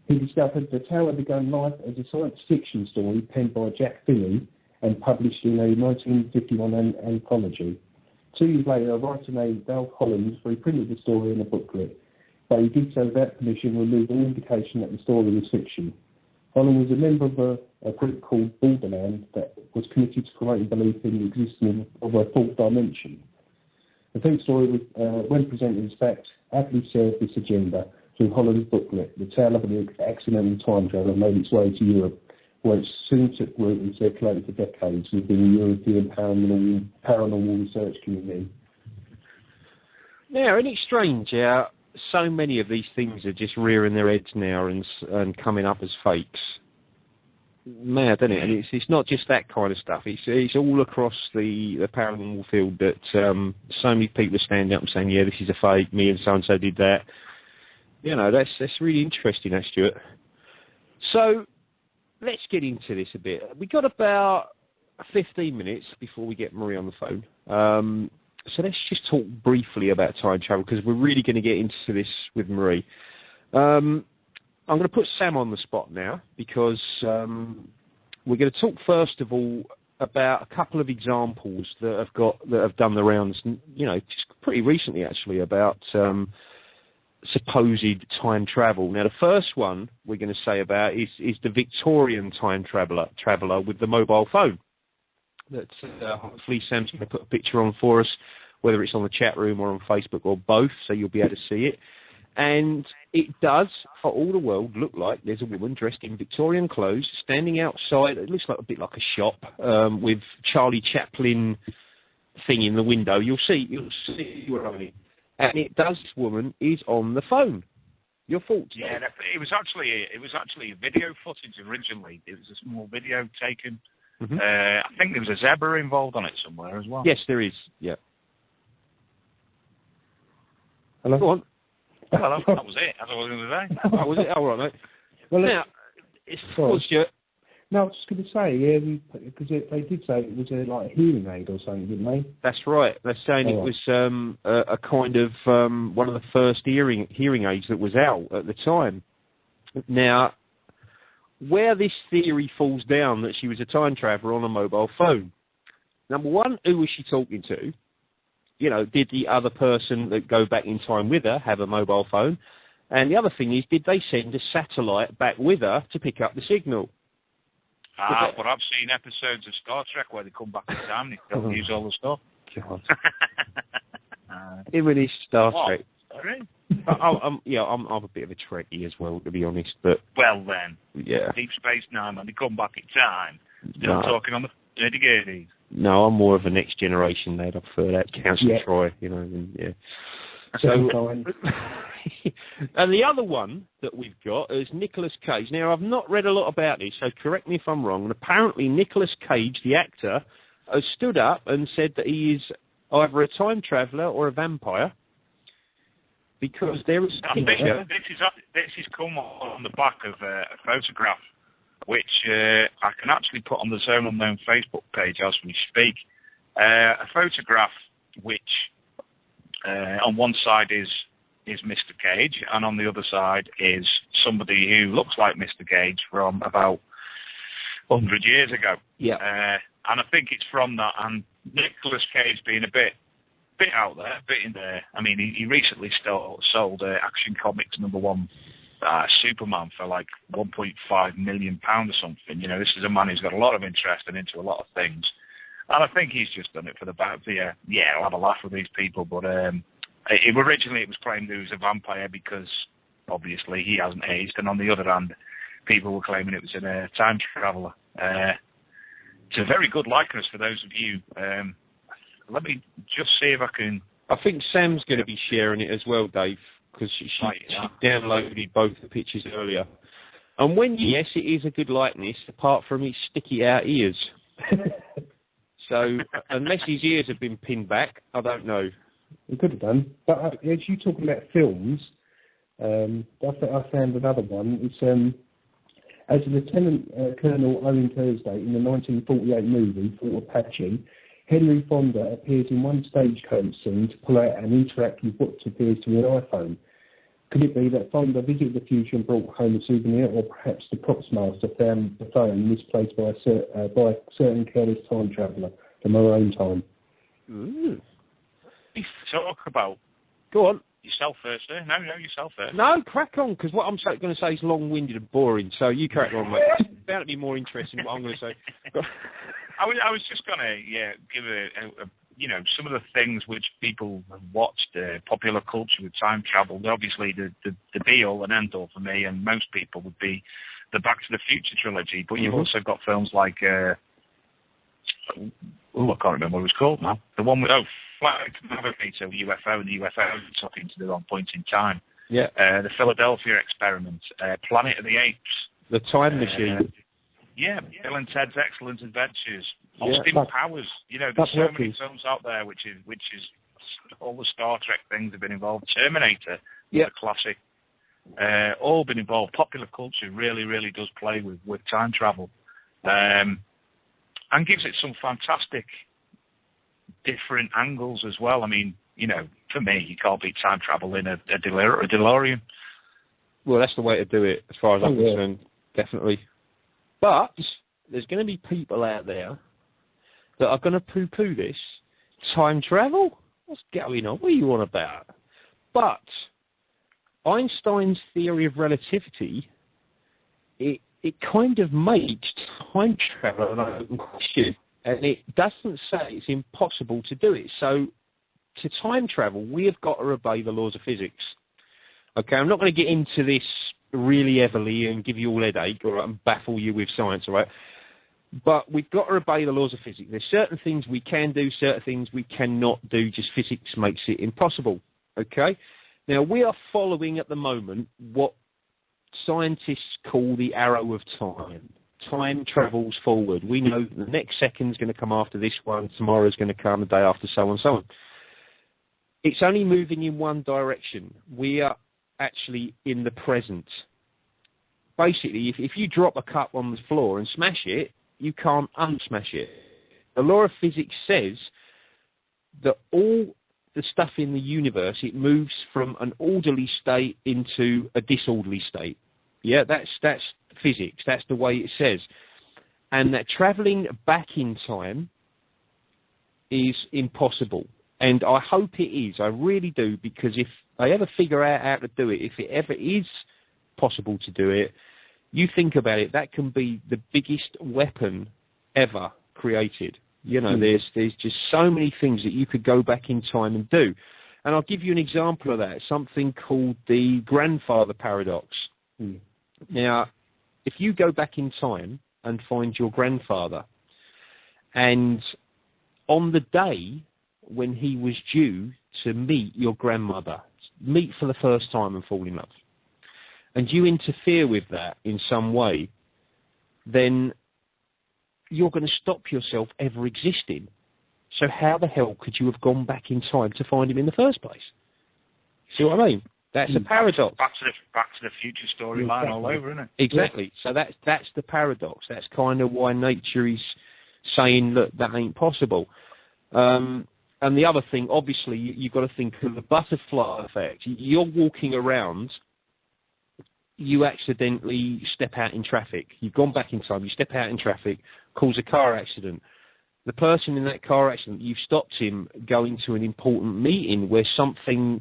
He discovered the tale had begun life as a science fiction story penned by Jack Finney and published in a 1951 anthology. 2 years later, a writer named Val Hollins reprinted the story in a booklet, but he did so without permission, removed all indication that the story was fiction. Hollins was a member of a group called Borderland that was committed to promoting belief in the existence of a fourth dimension. The Fentz story, when presented as fact, aptly served this agenda. Through Hollins' booklet, the tale of an accidental time traveller made its way to Europe, where it soon took root and circulated for decades within the European paranormal research community. Yeah, isn't it strange how so many of these things are just rearing their heads now and coming up as fakes? Mad, isn't it? And it's not just that kind of stuff. It's all across the paranormal field that so many people are standing up and saying, yeah, this is a fake, me and so-and-so did that. You know, that's really interesting, Stuart. So let's get into this a bit. We got about 15 minutes before we get Marie on the phone. So let's just talk briefly about time travel, because we're really going to get into this with Marie. I'm going to put Sam on the spot now, because we're going to talk first of all about a couple of examples that have done the rounds, just pretty recently actually, about supposed time travel. Now, the first one we're going to say about is the Victorian time traveller with the mobile phone. That hopefully Sam's going to put a picture on for us, whether it's on the chat room or on Facebook or both, so you'll be able to see it. And it does, for all the world, look like there's a woman dressed in Victorian clothes standing outside. It looks like a bit like a shop with Charlie Chaplin thing in the window, you'll see what I mean. And it does. This woman is on the phone. Your thoughts? Yeah, it was actually video footage originally. It was a small video taken. Mm-hmm. I think there was a zebra involved on it somewhere as well. Yes, there is. Yeah. Hello? Go on. Well, that was it. That's what I was going to say. That was it. All right, mate. Well, now, it's no, I was just going to say, because they did say it was like a hearing aid or something, didn't they? That's right. They're saying it was a kind of one of the first hearing aids that was out at the time. Now, where this theory falls down that she was a time traveller on a mobile phone, number one, who was she talking to? You know, did the other person that go back in time with her have a mobile phone? And the other thing is, did they send a satellite back with her to pick up the signal? But I've seen episodes of Star Trek where they come back in time and they don't use all the stuff. God. Him and his Star Trek. Really? I'm a bit of a Trekkie as well, to be honest. But well then, yeah, Deep Space Nine when they come back in time, still talking on the nitty-gritties. No, I'm more of a Next Generation lad. I prefer that. Council Troy, you know. And, yeah. So, and the other one that we've got is Nicolas Cage. Now, I've not read a lot about this, so correct me if I'm wrong. And apparently, Nicolas Cage, the actor, has stood up and said that he is either a time traveller or a vampire. Because there is a picture. This has come on the back of a photograph, which I can actually put on the Zone Unknown Facebook page as we speak. A photograph which on one side is Mr. Cage, and on the other side is somebody who looks like Mr. Cage from about 100 years ago. Yeah. And I think it's from that, and Nicolas Cage being a bit out there, a bit in there. I mean, he recently sold Action Comics #1 Superman for like £1.5 million or something. You know, this is a man who's got a lot of interest and into a lot of things. And I think he's just done it for the I'll have a laugh with these people. But originally it was claimed he was a vampire because obviously he hasn't aged. And on the other hand, people were claiming it was a time traveller. It's a very good likeness for those of you. Let me just see if I can... I think Sam's going to be sharing it as well, Dave, because she downloaded both the pictures earlier. And yes, it is a good likeness, apart from his sticky out ears. So, unless his ears have been pinned back, I don't know. We could have done. But as you talking about films, I found another one. It's as Lieutenant Colonel Owen Thursday in the 1948 movie Fort Apache, Henry Fonda appears in one stagecoach scene to pull out and interact with what appears to be an iPhone. Could it be that Fonda visited the future and brought home a souvenir, or perhaps the props master found the phone misplaced by a certain careless time traveller from her own time? Ooh. Talk about... Go on. Yourself first, eh? No, yourself first. No, crack on, because what I'm going to say is long-winded and boring, so you crack on, mate. It's bound to be more interesting than what I'm going to say. I was just going to give a some of the things which people have watched, popular culture with time travel. Obviously, the be-all and end-all for me and most people would be the Back to the Future trilogy, but you've also got films like... I can't remember what it was called now. The one with... Flight Navigator, UFO, and the UFO took into the wrong point in time. Yeah. The Philadelphia Experiment, Planet of the Apes. The Time Machine. Bill and Ted's Excellent Adventures. Austin Powers. You know, there's so many films out there which is all the Star Trek things have been involved. Terminator, the classic. All been involved. Popular culture really, really does play with time travel. And gives it some fantastic different angles as well. I mean, for me, you can't beat time travel in a DeLorean. Well, that's the way to do it, as far as I'm concerned, definitely. But there's going to be people out there that are going to poo-poo this. Time travel? What's going on? What are you on about? But Einstein's theory of relativity, it kind of makes time travel an open question. And it doesn't say it's impossible to do it. So to time travel, we have got to obey the laws of physics. Okay, I'm not going to get into this really heavily and give you all headache and baffle you with science, all right? But we've got to obey the laws of physics. There's certain things we can do, certain things we cannot do. Just physics makes it impossible. Okay? Now, we are following at the moment what scientists call the arrow of time. Time travels forward. We know the next second's going to come after this one, tomorrow's going to come, the day after, so on and so on. It's only moving in one direction. We are actually in the present. Basically, if you drop a cup on the floor and smash it, you can't unsmash it. The law of physics says that all the stuff in the universe, it moves from an orderly state into a disorderly state. Yeah, that's physics. That's the way it says. And that travelling back in time is impossible. And I hope it is. I really do, because if I ever figure out how to do it, if it ever is possible to do it, you think about it, that can be the biggest weapon ever created. You know, there's just so many things that you could go back in time and do. And I'll give you an example of that, something called the grandfather paradox. Now, if you go back in time and find your grandfather, and on the day when he was due to meet your grandmother, meet for the first time and fall in love, and you interfere with that in some way, then you're going to stop yourself ever existing. So how the hell could you have gone back in time to find him in the first place? See what I mean? That's a paradox. Back to the Future storyline all over, isn't it? Exactly. So that's the paradox. That's kind of why nature is saying, look, that ain't possible. And the other thing, obviously, you've got to think of the butterfly effect. You're walking around, you accidentally step out in traffic. You've gone back in time, you step out in traffic, cause a car accident. The person in that car accident, you've stopped him going to an important meeting where something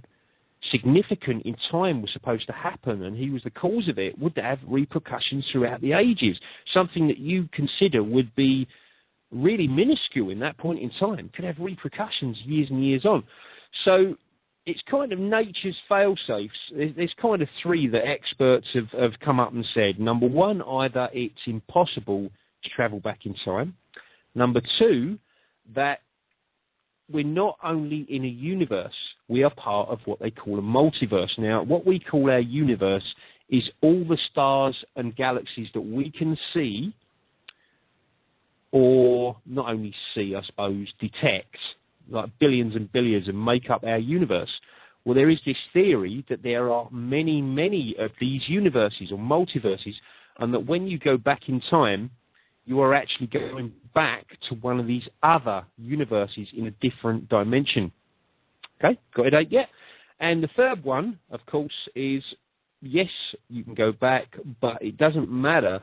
significant in time was supposed to happen, and he was the cause of it, would have repercussions throughout the ages. Something that you consider would be really minuscule in that point in time could have repercussions years and years on. So it's kind of nature's fail-safes. There's kind of three that experts have come up and said. Number one, either it's impossible to travel back in time. Number two, that we're not only in a universe, we are part of what they call a multiverse. Now, what we call our universe is all the stars and galaxies that we can see, or not only see, I suppose, detect, like billions and billions, and make up our universe. Well, there is this theory that there are many, many of these universes or multiverses, and that when you go back in time, you are actually going back to one of these other universes in a different dimension. Okay, got it yet? And the third one, of course, is yes, you can go back, but it doesn't matter.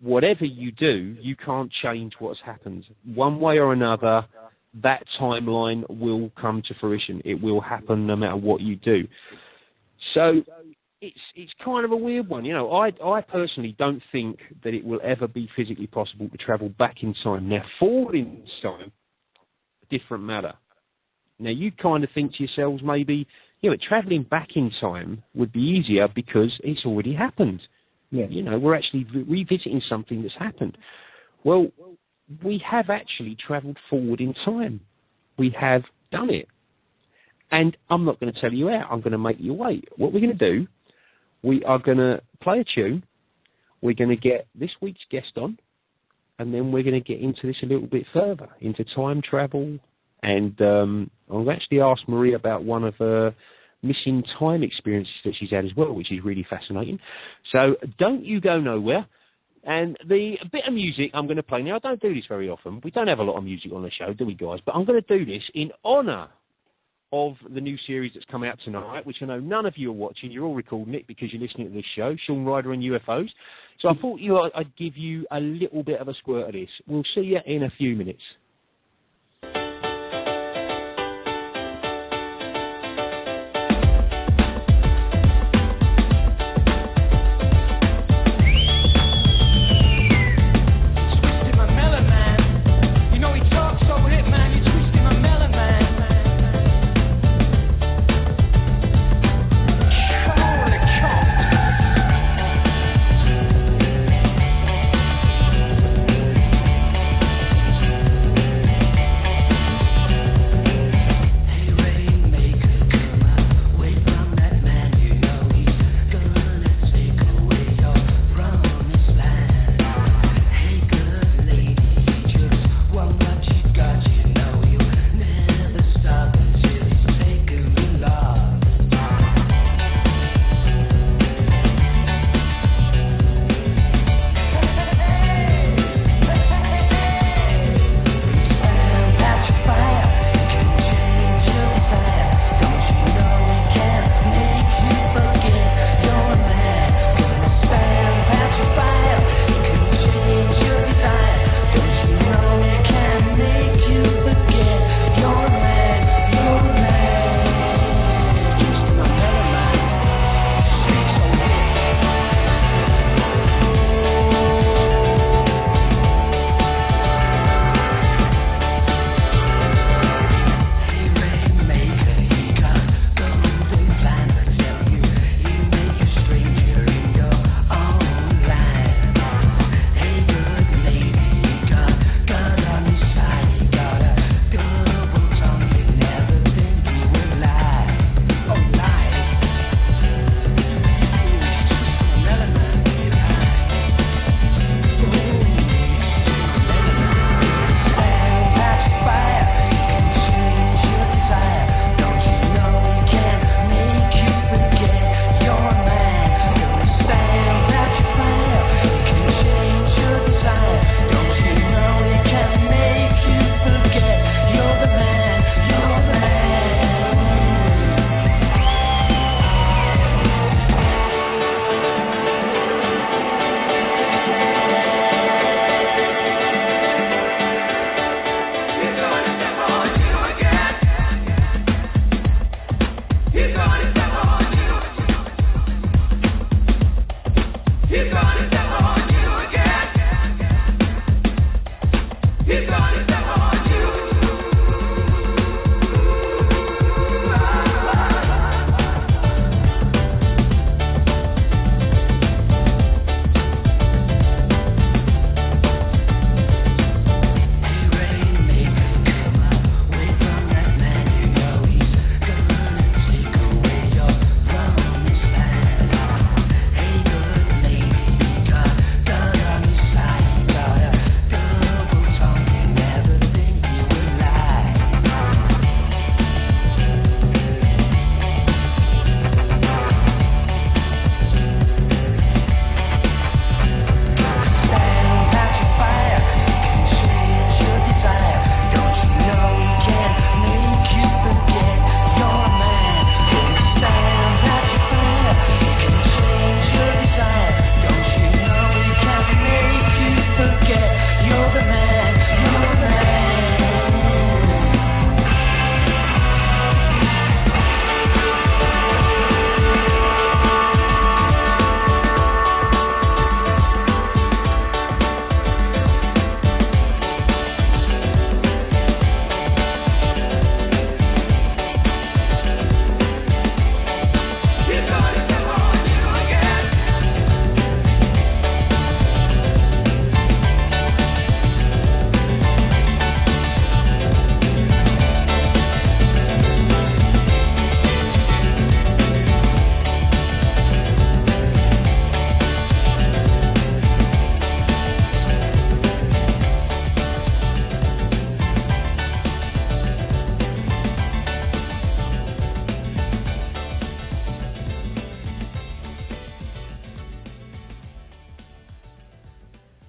Whatever you do, you can't change what's happened. One way or another, that timeline will come to fruition. It will happen no matter what you do. So it's kind of a weird one. You know, I personally don't think that it will ever be physically possible to travel back in time. Now, forward in time, a different matter. Now, you kind of think to yourselves, maybe, you know, travelling back in time would be easier because it's already happened. Yeah. You know, we're actually revisiting something that's happened. Well, we have actually travelled forward in time. We have done it. And I'm not going to tell you how. I'm going to make you wait. What we're going to do, we are going to play a tune. We're going to get this week's guest on. And then we're going to get into this a little bit further, into time travel. And I'll actually ask Marie about one of her missing time experiences that she's had as well, which is really fascinating. So don't you go nowhere. And the bit of music I'm going to play now, I don't do this very often. We don't have a lot of music on the show, do we, guys? But I'm going to do this in honour of the new series that's come out tonight, which I know none of you are watching. You're all recording it because you're listening to this show, Shaun Ryder and UFOs. So I thought I'd give you a little bit of a squirt of this. We'll see you in a few minutes.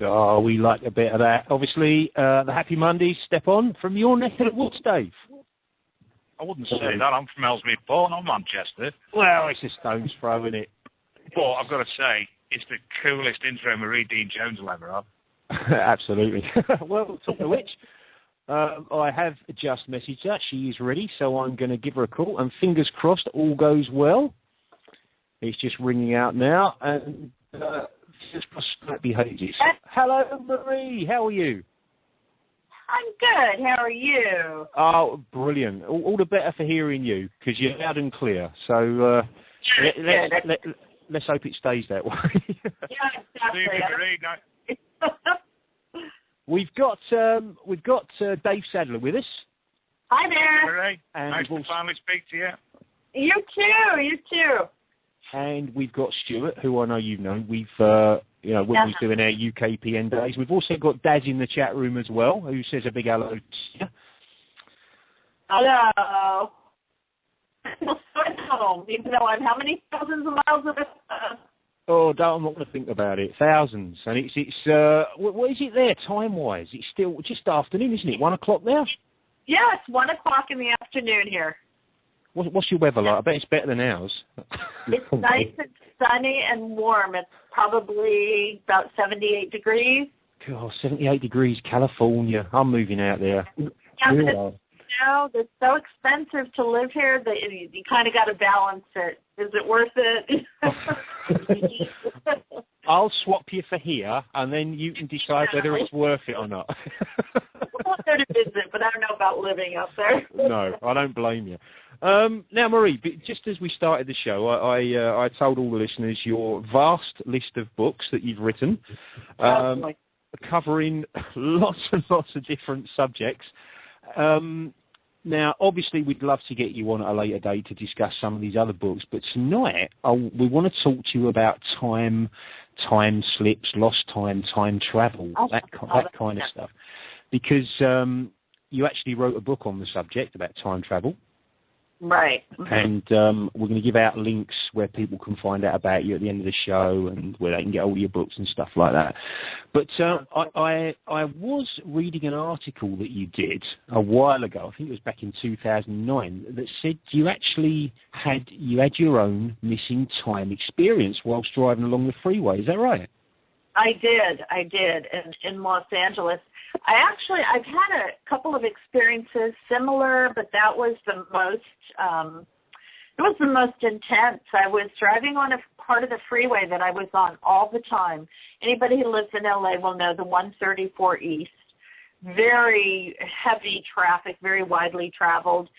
Oh, we like a bit of that. Obviously, the Happy Mondays, step on from your neck of the woods, Dave. I wouldn't say that. I'm from Ellesmere Port, not Manchester. Well, it's a stone's throw, isn't it? But I've got to say, it's the coolest intro Marie Dean Jones will ever have. Absolutely. Well, talking of which, I have just messaged her. She is ready, so I'm going to give her a call. And fingers crossed, all goes well. It's just ringing out now. And fingers crossed, that behaves. Hello, Marie. How are you? I'm good. How are you? Oh, brilliant. All the better for hearing you, because you're loud and clear. So let's hope it stays that way. Yeah, exactly. We've got Dave Sadler with us. Hi there. Hooray. And nice to finally speak to you. You too. And we've got Stuart, who I know you've known. We've when we're doing our UKPN days. We've also got Daz in the chat room as well, who says a big hello to you. Hello. Home, even though I'm how many thousands of miles away? Oh, I'm not going to think about it. Thousands, and it's what is it there time wise? It's still just afternoon, isn't it? 1 o'clock there? Yeah, it's 1 o'clock in the afternoon here. What's your weather like? I bet it's better than ours. It's nice and sunny and warm. It's probably about 78 degrees. God, 78 degrees, California. I'm moving out there. Yeah, it's so expensive to live here that you kind of got to balance it. Is it worth it? I'll swap you for here, and then you can decide whether it's worth it or not. I want there to visit, but I don't know about living up there. No, I don't blame you. Now, Marie, just as we started the show, I told all the listeners your vast list of books that you've written, covering lots and lots of different subjects. Now, obviously, we'd love to get you on at a later date to discuss some of these other books, but tonight we want to talk to you about time slips, lost time travel, that kind of stuff, because you actually wrote a book on the subject about time travel. Right. And we're going to give out links where people can find out about you at the end of the show and where they can get all your books and stuff like that. But I was reading an article that you did a while ago, I think it was back in 2009, that said you actually had your own missing time experience whilst driving along the freeway. Is that right? I did, in Los Angeles. I've had a couple of experiences similar, but that was the most It was the most intense. I was driving on a part of the freeway that I was on all the time. Anybody who lives in LA will know the 134 East. Very heavy traffic, very widely traveled,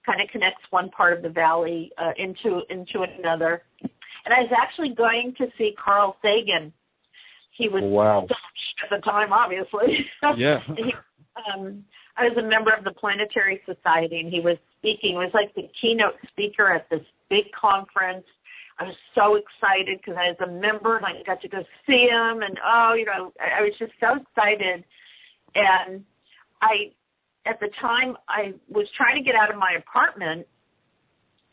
kind of connects one part of the valley into another. And I was actually going to see Carl Sagan. He was at the time, obviously. Yeah. I was a member of the Planetary Society, and he was speaking. It was like the keynote speaker at this big conference. I was so excited because I was a member, and I got to go see him. And, I was just so excited. And at the time, I was trying to get out of my apartment,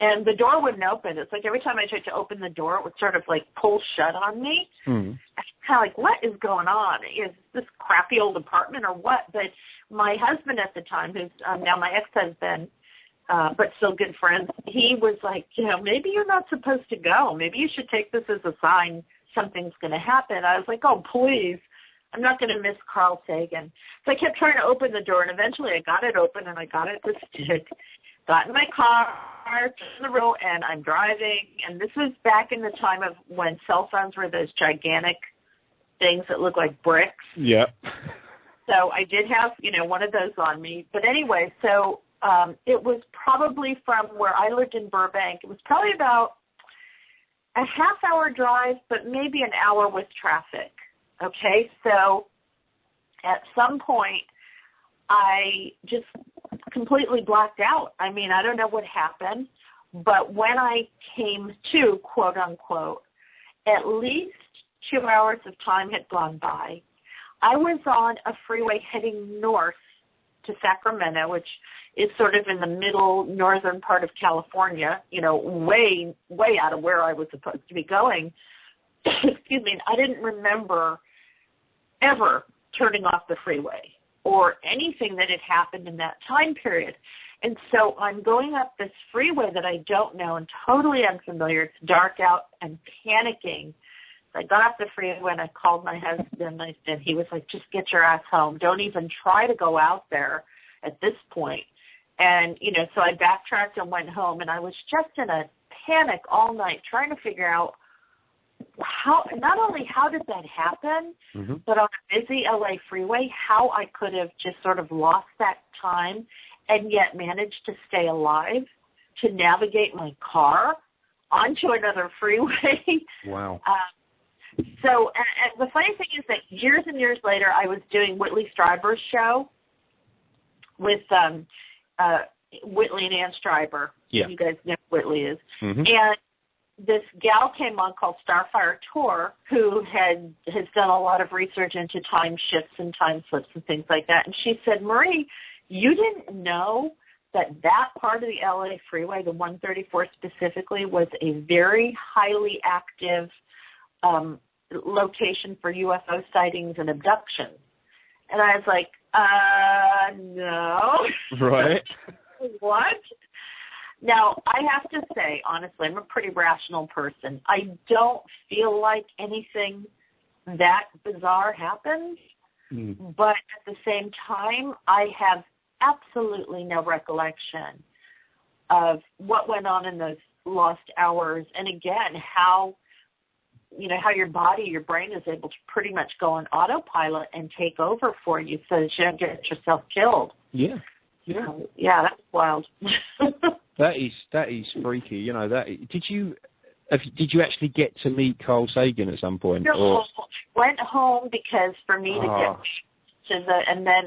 and the door wouldn't open. It's like every time I tried to open the door, it would sort of like pull shut on me. Mm. I was kind of like, what is going on? Is this crappy old apartment or what? But my husband at the time, who's now my ex-husband, but still good friends, he was like, maybe you're not supposed to go. Maybe you should take this as a sign something's going to happen. I was like, oh, please. I'm not going to miss Carl Sagan. So I kept trying to open the door, and eventually I got it open, and I got it to stick. Got in my car, in the road, and I'm driving. And this was back in the time of when cell phones were those gigantic things that look like bricks. Yeah. So I did have, one of those on me. But anyway, so it was probably from where I lived in Burbank. It was probably about a half-hour drive, but maybe an hour with traffic. Okay, so at some point, I just completely blacked out. I mean, I don't know what happened, but when I came to, quote unquote, at least 2 hours of time had gone by. I was on a freeway heading north to Sacramento, which is sort of in the middle northern part of California, way, way out of where I was supposed to be going. Excuse me, I didn't remember ever turning off the freeway or anything that had happened in that time period. And so I'm going up this freeway that I don't know and totally unfamiliar. It's dark out and panicking. So I got off the freeway and I called my husband, and he was like, just get your ass home. Don't even try to go out there at this point. And, so I backtracked and went home, and I was just in a panic all night trying to figure out not only how did that happen, mm-hmm. but on a busy LA freeway, how I could have just sort of lost that time and yet managed to stay alive, to navigate my car onto another freeway. Wow. So and the funny thing is that years and years later, I was doing Whitley Strieber's show with Whitley and Ann Strieber. Yeah. You guys know who Whitley is. Mm-hmm. And this gal came on called Starfire Tour, who has done a lot of research into time shifts and time slips and things like that. And she said, Marie, you didn't know that part of the LA freeway, the 134 specifically, was a very highly active location for UFO sightings and abductions. And I was like, no. Right. What? Now, I have to say, honestly, I'm a pretty rational person. I don't feel like anything that bizarre happened, but at the same time, I have absolutely no recollection of what went on in those lost hours. And again, how your body, your brain is able to pretty much go on autopilot and take over for you so that you don't get yourself killed. Yeah. Yeah. Yeah, that's wild. That is freaky. Did you actually get to meet Carl Sagan at some point? No, I went home because for me to get to and then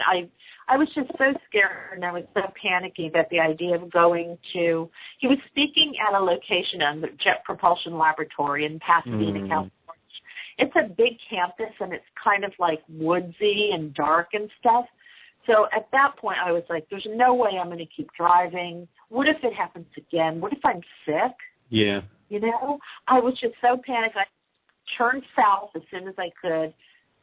I was just so scared and I was so panicky that the idea of going to, he was speaking at a location on the Jet Propulsion Laboratory in Pasadena, California. It's a big campus and it's kind of like woodsy and dark and stuff. So at that point, I was like, there's no way I'm going to keep driving. What if it happens again? What if I'm sick? Yeah. I was just so panicked. I turned south as soon as I could,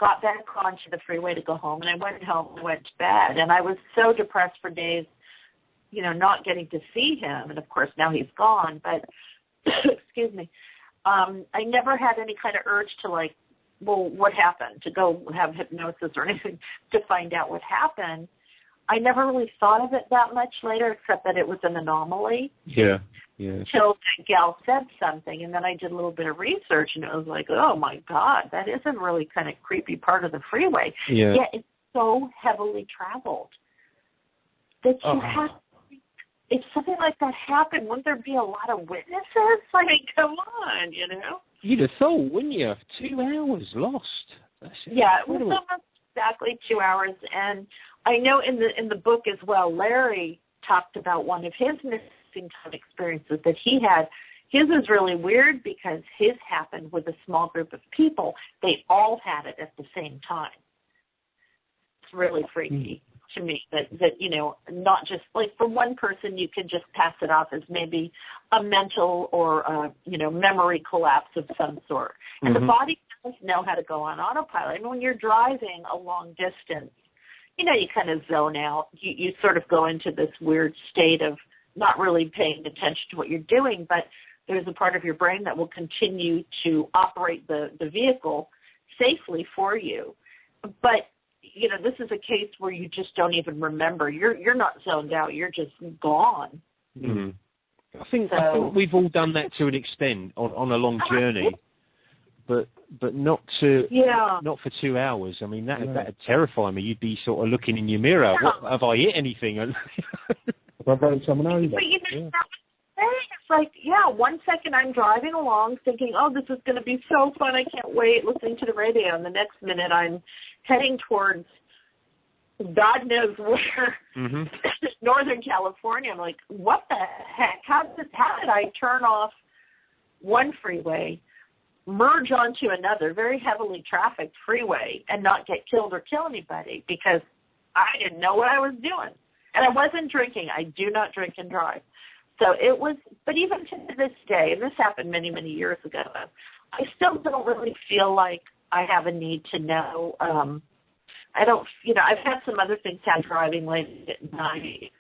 got back onto the freeway to go home, and I went home and went to bed. And I was so depressed for days, not getting to see him. And, of course, now he's gone. But, excuse me, I never had any kind of urge to, what happened, to go have hypnosis or anything to find out what happened. I never really thought of it that much later, except that it was an anomaly. Yeah. Yeah. Till that gal said something, and then I did a little bit of research, and it was like, oh my God, that is a really kind of creepy part of the freeway. Yeah. Yet it's so heavily traveled that you have. If something like that happened, wouldn't there be a lot of witnesses? I mean, come on, you know. You'd have thought, wouldn't you? 2 hours lost. That's Yeah, it was incredible. almost exactly 2 hours, and I know in the book as well, Larry talked about one of his missing time experiences that he had. His was really weird because his happened with a small group of people. They all had it at the same time. It's really freaky to me that you know, not just like for one person you can just pass it off as maybe a mental or you know, memory collapse of some sort. And the body does know how to go on autopilot. I mean, when you're driving a long distance, you know, you kind of zone out. You sort of go into this weird state of not really paying attention to what you're doing, but there's a part of your brain that will continue to operate the vehicle safely for you. But, you know, this is a case where you just don't even remember. You're not zoned out. You're just gone. Mm-hmm. I think we've all done that to an extent on a long journey. But not not for 2 hours. I mean, that'd terrify me. You'd be sort of looking in your mirror. Yeah. What, have I hit anything? Have I run someone over? But you know, it's like, 1 second I'm driving along thinking, oh, this is going to be so fun. I can't wait, listening to the radio. And the next minute I'm heading towards God knows where, Northern California. I'm like, what the heck? How did I turn off one freeway, merge onto another very heavily trafficked freeway, and not get killed or kill anybody because I didn't know what I was doing. And I wasn't drinking. I do not drink and drive. So it was, but even to this day, and this happened many, many years ago, I still don't really feel like I have a need to know. I don't, you know, I've had some other things happen driving late at night,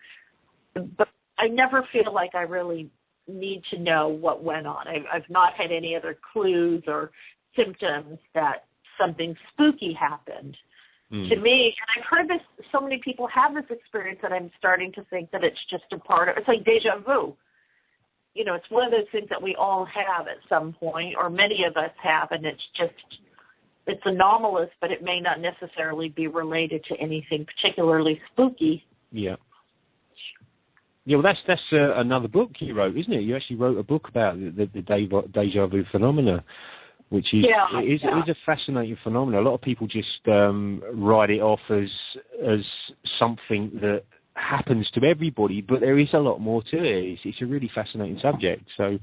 but I never feel like I really need to know what went on. I've not had any other clues or symptoms that something spooky happened to me. And I've heard this, so many people have this experience that I'm starting to think that it's just a part of, it's like deja vu. You know, it's one of those things that we all have at some point, or many of us have, and it's anomalous, but it may not necessarily be related to anything particularly spooky. Yeah. Yeah, well, that's another book you wrote, isn't it? You actually wrote a book about the deja vu phenomena, which is is a fascinating phenomenon. A lot of people just write it off as something that happens to everybody, but there is a lot more to it. It's a really fascinating subject. So,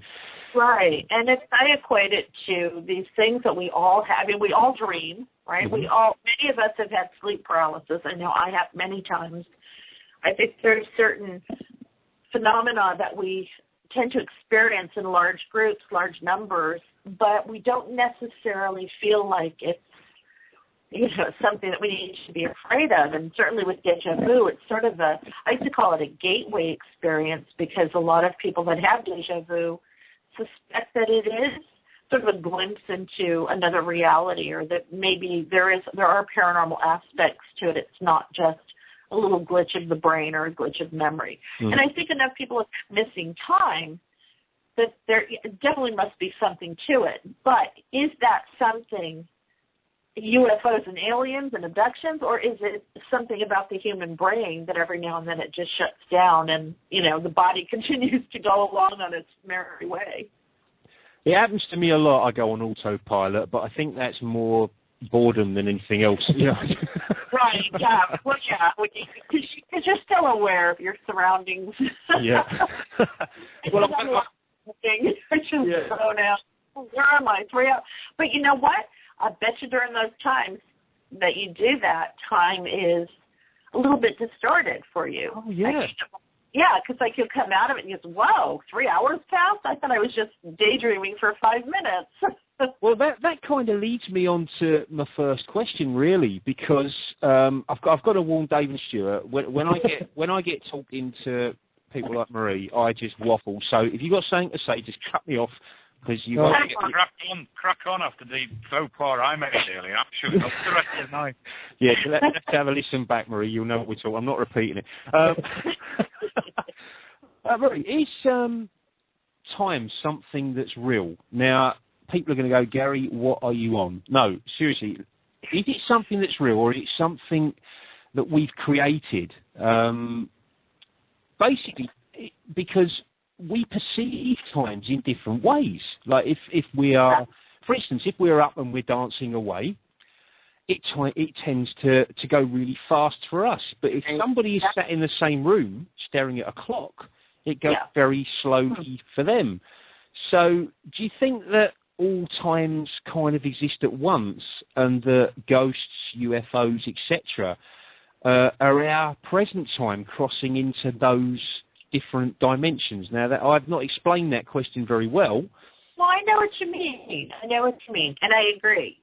right, and I equate it to these things that we all have. I mean, we all dream, right? Many of us have had sleep paralysis. I know I have many times. I think there's certain phenomena that we tend to experience in large groups, large numbers, but we don't necessarily feel like it's, you know, something that we need to be afraid of. And certainly with deja vu, it's sort of I used to call it a gateway experience, because a lot of people that have deja vu suspect that it is sort of a glimpse into another reality, or that maybe there are paranormal aspects to it. It's not just a little glitch of the brain or a glitch of memory. And I think enough people are missing time that there definitely must be something to it. But is that something UFOs and aliens and abductions, or is it something about the human brain that every now and then it just shuts down and, you know, the body continues to go along on its merry way? It happens to me a lot. I go on autopilot, but I think that's more boredom than anything else. You know? Right, yeah. Well, yeah, because you're still aware of your surroundings. Yeah. Well, I just go now. Where am I? 3 hours. But you know what? I bet you during those times that you do that, time is a little bit distorted for you. Oh, yeah. Because like you'll come out of it and you go, whoa, 3 hours passed? I thought I was just daydreaming for 5 minutes. Well, that kind of leads me on to my first question, really, because I've got to warn Dave and Stuart, when I get talking to people like Marie, I just waffle. So if you've got something to say, just cut me off Because you crack on after the faux pas I made earlier. I'm sure it's the rest of the night. Yeah, let's have a listen back, Marie. You'll know what we're talking. I'm not repeating it. Marie, is time something that's real? Now, people are going to go, Gary, what are you on? No, seriously, is it something that's real, or is it something that we've created? Basically, because we perceive times in different ways. Like if we are, for instance, if we're up and we're dancing away, it tends to go really fast for us. But if somebody is sat in the same room staring at a clock, it goes very slowly for them. So do you think that all times kind of exist at once, and that ghosts, UFOs, etc., are our present time crossing into those different dimensions? Now, that I've not explained that question very well. Well, I know what you mean. And I agree.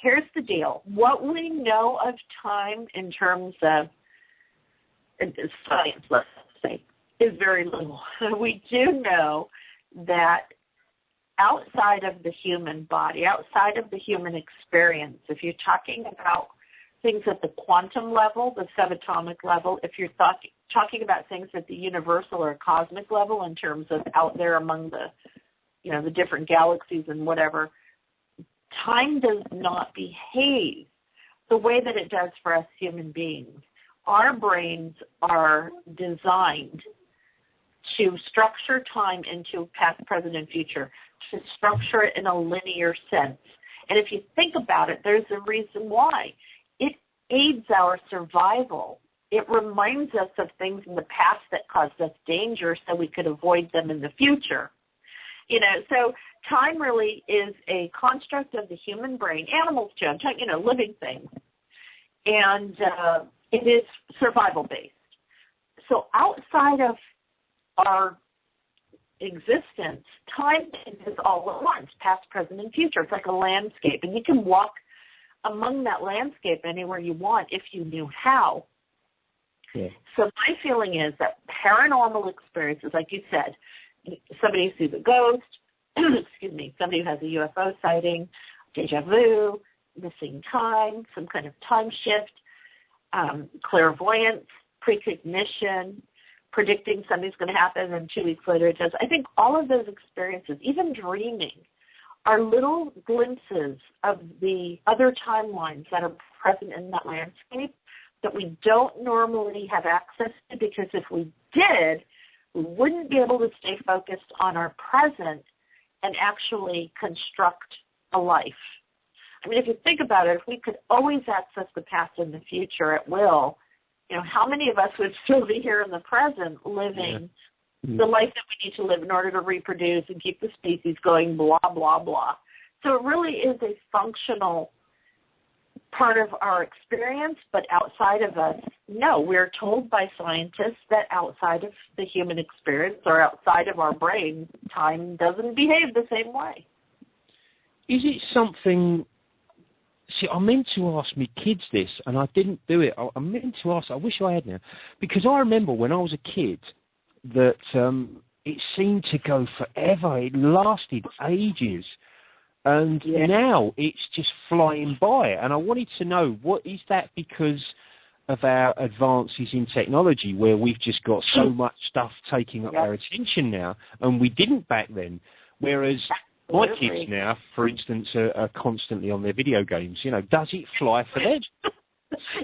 Here's the deal. What we know of time in terms of science, let's say, is very little. We do know that outside of the human body, outside of the human experience, if you're talking about things at the quantum level, the subatomic level, if you're talking about things at the universal or cosmic level in terms of out there among the, the different galaxies and whatever, time does not behave the way that it does for us human beings. Our brains are designed to structure time into past, present, and future, to structure it in a linear sense. And if you think about it, there's a reason why. It aids our survival. It reminds us of things in the past that caused us danger so we could avoid them in the future. So time really is a construct of the human brain, animals too, I'm talking, living things. And it is survival-based. So outside of our existence, time is all at once, past, present, and future. It's like a landscape, and you can walk among that landscape anywhere you want if you knew how. Yeah. So my feeling is that paranormal experiences, like you said, somebody who sees a ghost, somebody who has a UFO sighting, deja vu, missing time, some kind of time shift, clairvoyance, precognition, predicting something's going to happen and 2 weeks later it does. I think all of those experiences, even dreaming, are little glimpses of the other timelines that are present in that landscape that we don't normally have access to, because if we did, we wouldn't be able to stay focused on our present and actually construct a life. I mean, if you think about it, if we could always access the past and the future at will, how many of us would still be here in the present living the life that we need to live in order to reproduce and keep the species going, blah, blah, blah. So it really is a functional part of our experience, but outside of us, no. We're told by scientists that outside of the human experience or outside of our brain, time doesn't behave the same way. Is it something... See, I meant to ask my kids this, and I didn't do it. I meant to ask, I wish I had now, because I remember when I was a kid that it seemed to go forever. It lasted ages. And now it's just flying by. And I wanted to know, what is that because of our advances in technology, where we've just got so much stuff taking up our attention now, and we didn't back then? Whereas my kids now, for instance, are constantly on their video games. Does it fly for them?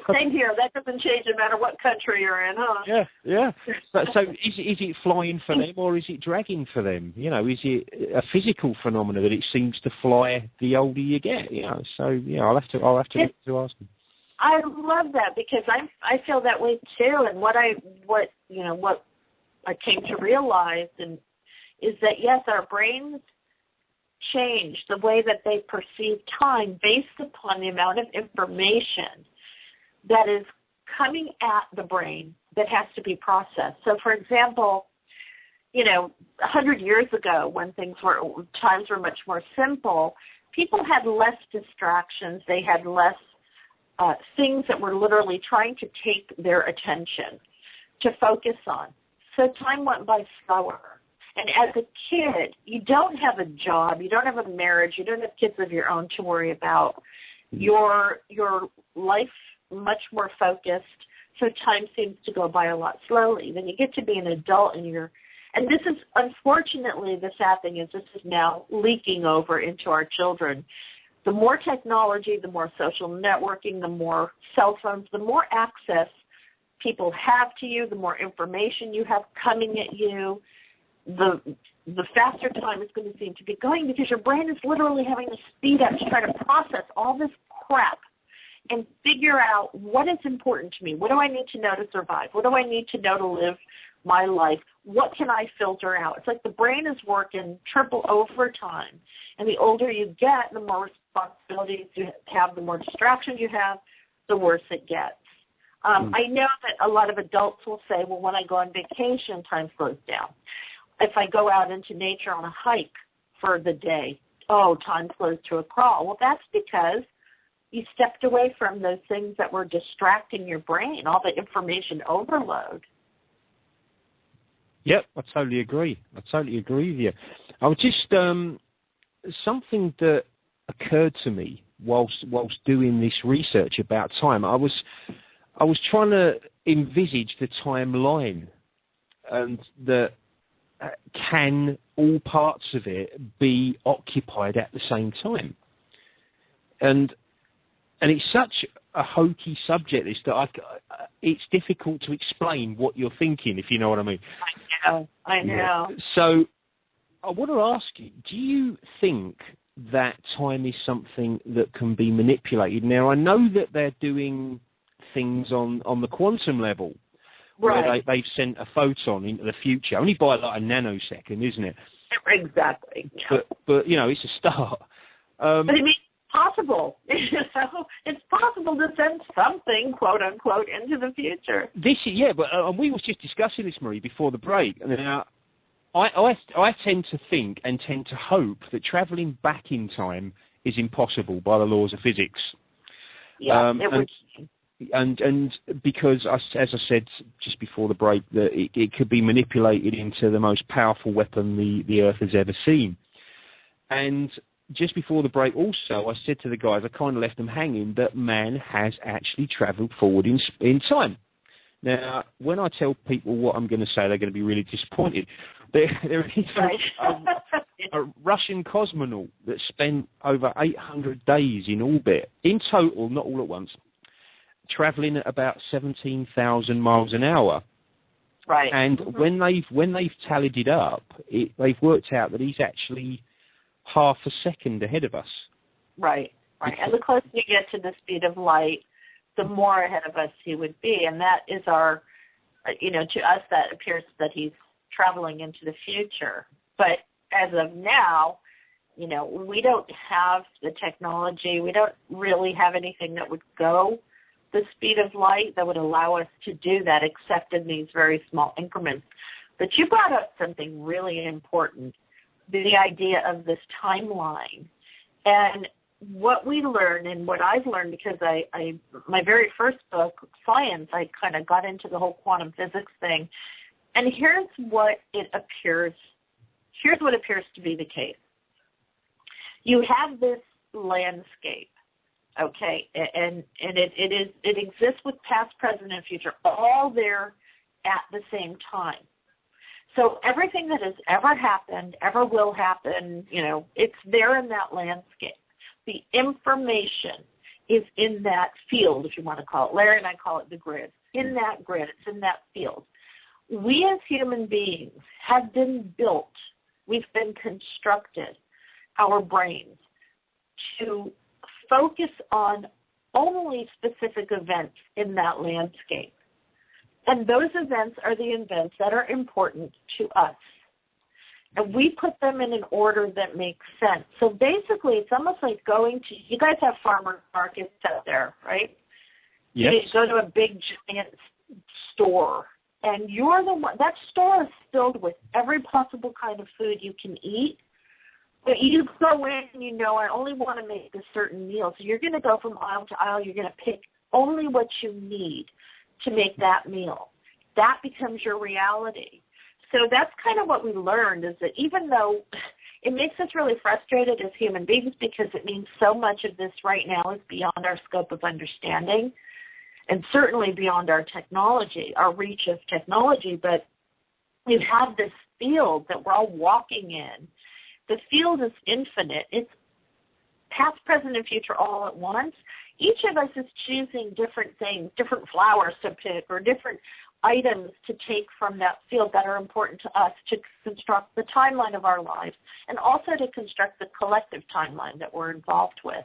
Same here. That doesn't change no matter what country you're in, huh? Yeah. So is it flying for them, or is it dragging for them? Is it a physical phenomenon that it seems to fly the older you get? So I'll have to ask them. I love that, because I feel that way too. And what I came to realize is that yes, our brains change the way that they perceive time based upon the amount of information that is coming at the brain that has to be processed. So, for example, 100 years ago, when times were much more simple, people had less distractions. They had less things that were literally trying to take their attention to focus on. So time went by slower. And as a kid, you don't have a job, you don't have a marriage, you don't have kids of your own to worry about. Your life much more focused, so time seems to go by a lot slowly. Then you get to be an adult and this is, unfortunately, the sad thing is this is now leaking over into our children. The more technology, the more social networking, the more cell phones, the more access people have to you, the more information you have coming at you, the faster time is going to seem to be going, because your brain is literally having to speed up to try to process all this crap and figure out what is important to me. What do I need to know to survive? What do I need to know to live my life? What can I filter out? It's like the brain is working triple overtime. And the older you get, the more responsibilities you have, the more distractions you have, the worse it gets. I know that a lot of adults will say, well, when I go on vacation, time slows down. If I go out into nature on a hike for the day, time slows to a crawl. Well, that's because you stepped away from those things that were distracting your brain, all the information overload. Yep, I totally agree. I totally agree with you. I was just something that occurred to me whilst doing this research about time. I was trying to envisage the timeline, and that can all parts of it be occupied at the same time? And it's such a hokey subject, this, that it's difficult to explain what you're thinking, if you know what I mean. I know. Yeah. So I want to ask you, do you think that time is something that can be manipulated? Now, I know that they're doing things on the quantum level, right, where they've sent a photon into the future, only by like a nanosecond, isn't it? Exactly. Yeah. But it's a start. But I mean, possible. So it's possible to send something, quote unquote, into the future. But we was just discussing this, Marie, before the break. Now, I tend to think and tend to hope that travelling back in time is impossible by the laws of physics. Yeah, it would. And because, as I said just before the break, that it could be manipulated into the most powerful weapon the Earth has ever seen. And just before the break also, I said to the guys, I kind of left them hanging, that man has actually travelled forward in time. Now, when I tell people what I'm going to say, they're going to be really disappointed. There is a Russian cosmonaut that spent over 800 days in orbit, in total, not all at once, travelling at about 17,000 miles an hour. Right. And when they've tallied it up, they've worked out that he's actually half a second ahead of us. Right. And the closer you get to the speed of light, the more ahead of us he would be. And that is our, to us, that appears that he's traveling into the future. But as of now, we don't have the technology. We don't really have anything that would go the speed of light that would allow us to do that, except in these very small increments. But you brought up something really important, the idea of this timeline. And what we learn, and what I've learned, because my very first book, Science, I kind of got into the whole quantum physics thing. And here's what appears to be the case. You have this landscape, okay, and it exists with past, present, and future, all there at the same time. So everything that has ever happened, ever will happen, it's there in that landscape. The information is in that field, if you want to call it. Larry and I call it the grid. In that grid, it's in that field. We as human beings have been built, we've been constructed, our brains, to focus on only specific events in that landscape. And those events are the events that are important to us. And we put them in an order that makes sense. So basically, it's almost like you guys have farmer markets out there, right? Yes. You go to a big, giant store, and you're the one, that store is filled with every possible kind of food you can eat. But you go in and I only want to make a certain meal. So you're going to go from aisle to aisle. You're going to pick only what you need to make that meal. That becomes your reality. so that's kind of what we learned, is that even though it makes us really frustrated as human beings, because it means so much of this right now is beyond our scope of understanding, and certainly beyond our technology, our reach of technology, but you have this field that we're all walking in. The field is infinite. It's past, present, and future all at once. Each of us is choosing different things, different flowers to pick, or different items to take from that field that are important to us to construct the timeline of our lives, and also to construct the collective timeline that we're involved with.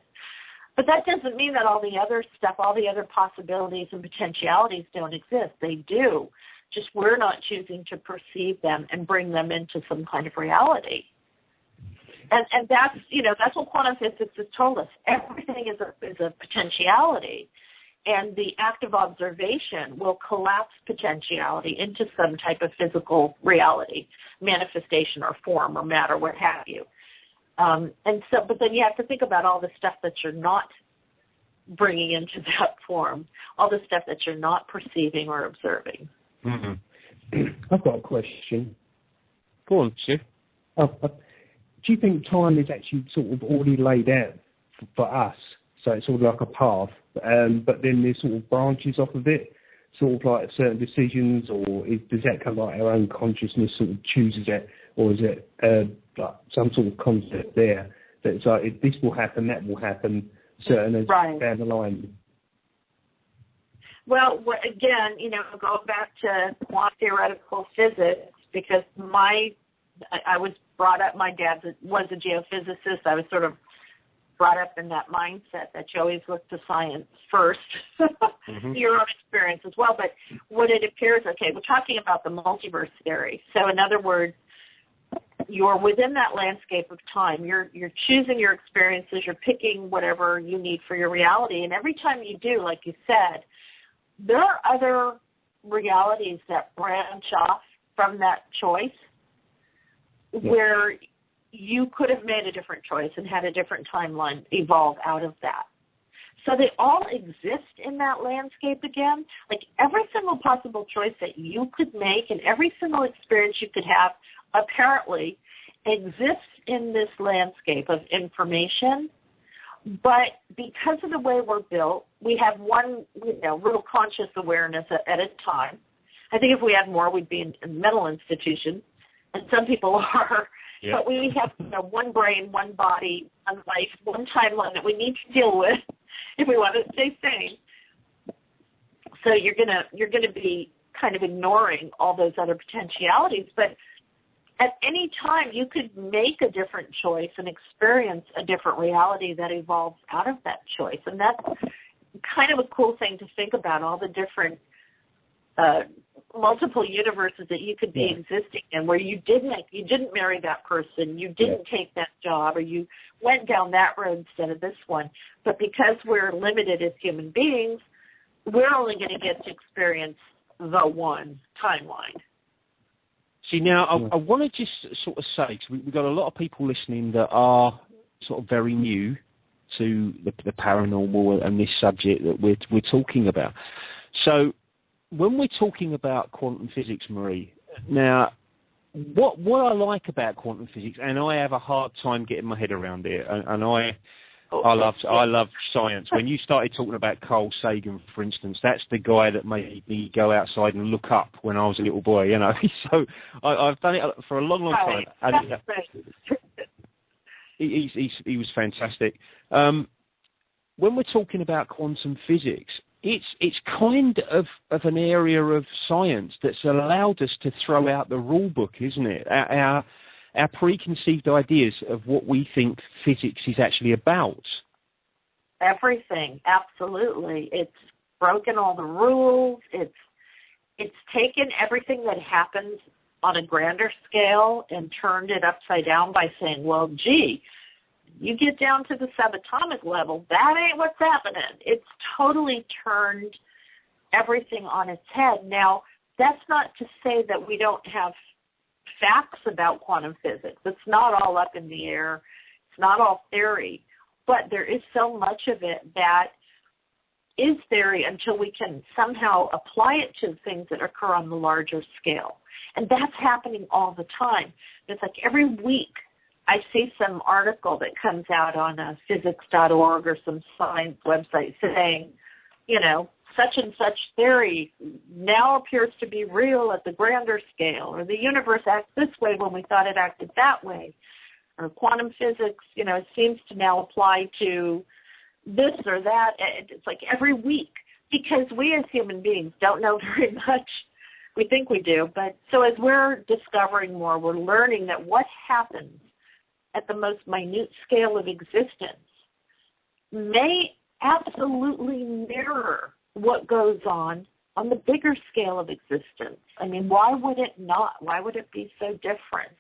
But that doesn't mean that all the other stuff, all the other possibilities and potentialities don't exist. They do. Just we're not choosing to perceive them and bring them into some kind of reality. And that's, that's what quantum physics has told us. Everything is a potentiality, and the act of observation will collapse potentiality into some type of physical reality, manifestation or form or matter, what have you. But then you have to think about all the stuff that you're not bringing into that form, all the stuff that you're not perceiving or observing. Mm-hmm. I've got a question. Go on, Stu. Do you think time is actually sort of already laid out for us? So it's sort of like a path, but then there's sort of branches off of it, sort of like certain decisions, or does that come like our own consciousness sort of chooses it, or is it like some sort of concept there that it's like if this will happen, that will happen, certain as down the line? Well, again, go back to quantum theoretical physics, because I was brought up, my dad was a geophysicist. I was sort of brought up in that mindset that you always look to science first, your own experience as well. But what it appears, we're talking about the multiverse theory. So in other words, you're within that landscape of time. You're choosing your experiences. You're picking whatever you need for your reality. And every time you do, like you said, there are other realities that branch off from that choice where you could have made a different choice and had a different timeline evolve out of that. So they all exist in that landscape again. Like every single possible choice that you could make and every single experience you could have apparently exists in this landscape of information. But because of the way we're built, we have one, real conscious awareness at a time. I think if we had more, we'd be in a mental institution, and some people are. Yeah. But we have one brain, one body, one life, one timeline that we need to deal with if we want to stay sane. So you're gonna be kind of ignoring all those other potentialities. But at any time, you could make a different choice and experience a different reality that evolves out of that choice. And that's kind of a cool thing to think about, all the different multiple universes that you could be existing in, where you didn't marry that person, you didn't take that job, or you went down that road instead of this one. But because we're limited as human beings, we're only going to get to experience the one timeline. See, now, I want to just sort of say, because we've got a lot of people listening that are sort of very new to the paranormal and this subject that we're talking about. So when we're talking about quantum physics, Marie, now, what I like about quantum physics, and I have a hard time getting my head around it, and I love science. When you started talking about Carl Sagan, for instance, that's the guy that made me go outside and look up when I was a little boy, So I've done it for a long, long time. And he was fantastic. When we're talking about quantum physics, it's kind of an area of science that's allowed us to throw out the rule book, isn't it? Our preconceived ideas of what we think physics is actually about. Everything, absolutely. It's broken all the rules. It's taken everything that happens on a grander scale and turned it upside down by saying, well, gee, you get down to the subatomic level, that ain't what's happening. It's totally turned everything on its head. Now, that's not to say that we don't have facts about quantum physics. It's not all up in the air. It's not all theory. But there is so much of it that is theory until we can somehow apply it to things that occur on the larger scale. And that's happening all the time. It's like every week I see some article that comes out on physics.org or some science website saying, such and such theory now appears to be real at the grander scale, or the universe acts this way when we thought it acted that way, or quantum physics, seems to now apply to this or that. It's like every week, because we as human beings don't know very much. We think we do, but so as we're discovering more, we're learning that what happens at the most minute scale of existence may absolutely mirror what goes on the bigger scale of existence. I mean, why would it not? Why would it be so different?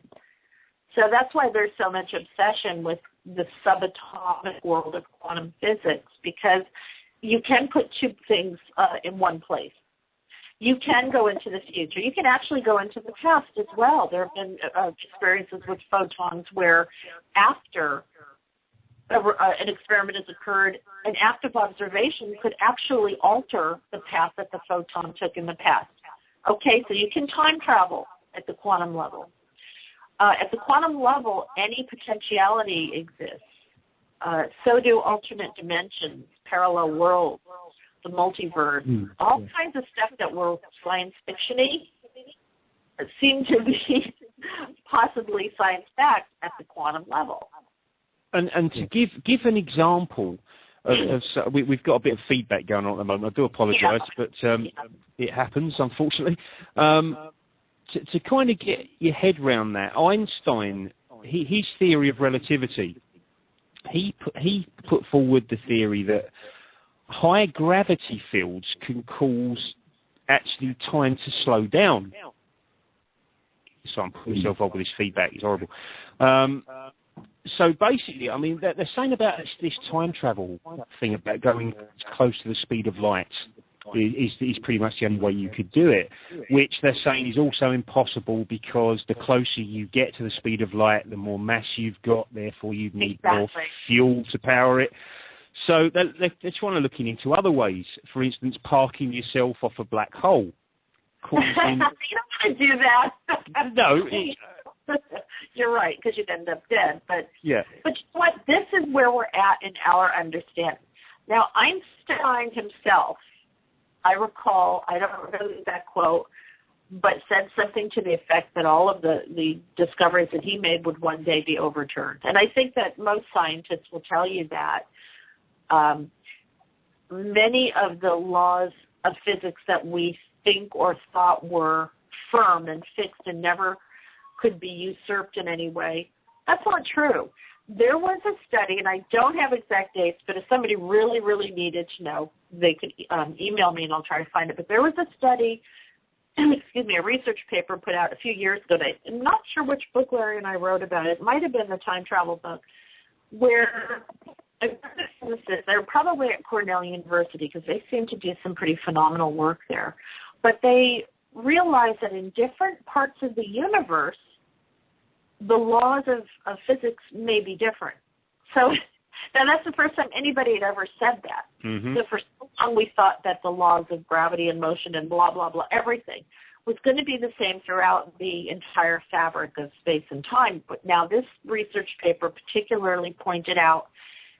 So that's why there's so much obsession with the subatomic world of quantum physics, because you can put two things in one place. You can go into the future. You can actually go into the past as well. There have been experiences with photons where after an experiment has occurred, an active observation could actually alter the path that the photon took in the past. Okay, so you can time travel at the quantum level. At the quantum level, any potentiality exists. So do alternate dimensions, parallel worlds, the multiverse, all kinds of stuff that were science fiction-y seem to be possibly science fact at the quantum level. And to give an example, we've got a bit of feedback going on at the moment. I do apologise, but it happens, unfortunately. To kind of get your head around that, Einstein, his theory of relativity, he put forward the theory that high gravity fields can cause actually time to slow down. So I'm putting myself up with this feedback. It's horrible. So basically, I mean, they're saying about this time travel thing about going close to the speed of light is pretty much the only way you could do it, which they're saying is also impossible because the closer you get to the speed of light, the more mass you've got, therefore you need more fuel to power it. So they're trying to look into other ways. For instance, parking yourself off a black hole. You don't want to do that. No. You're right, because you'd end up dead. But you know what? This is where we're at in our understanding. Now, Einstein himself, I recall, I don't remember the exact quote, but said something to the effect that all of the discoveries that he made would one day be overturned. And I think that most scientists will tell you that many of the laws of physics that we think or thought were firm and fixed and never could be usurped in any way, that's not true. There was a study, and I don't have exact dates, but if somebody really, really needed to know, they could email me and I'll try to find it. But there was a study, a research paper put out a few years ago. I'm not sure which book Larry and I wrote about it. It might have been the time travel book, where they're probably at Cornell University because they seem to do some pretty phenomenal work there. But they realized that in different parts of the universe, the laws of physics may be different. So now that's the first time anybody had ever said that. Mm-hmm. So for so long we thought that the laws of gravity and motion and blah, blah, blah, everything was going to be the same throughout the entire fabric of space and time. But now this research paper particularly pointed out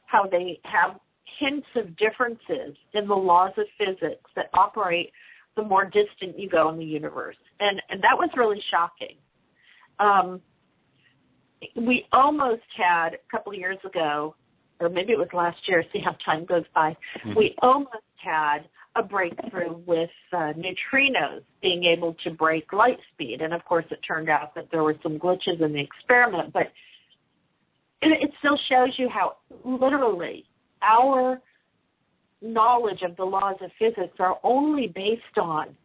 how they have hints of differences in the laws of physics that operate the more distant you go in the universe. And that was really shocking. We almost had, a couple of years ago, or maybe it was last year, see how time goes by, we almost had a breakthrough with neutrinos being able to break light speed. And, of course, it turned out that there were some glitches in the experiment. But it still shows you how literally our knowledge of the laws of physics are only based on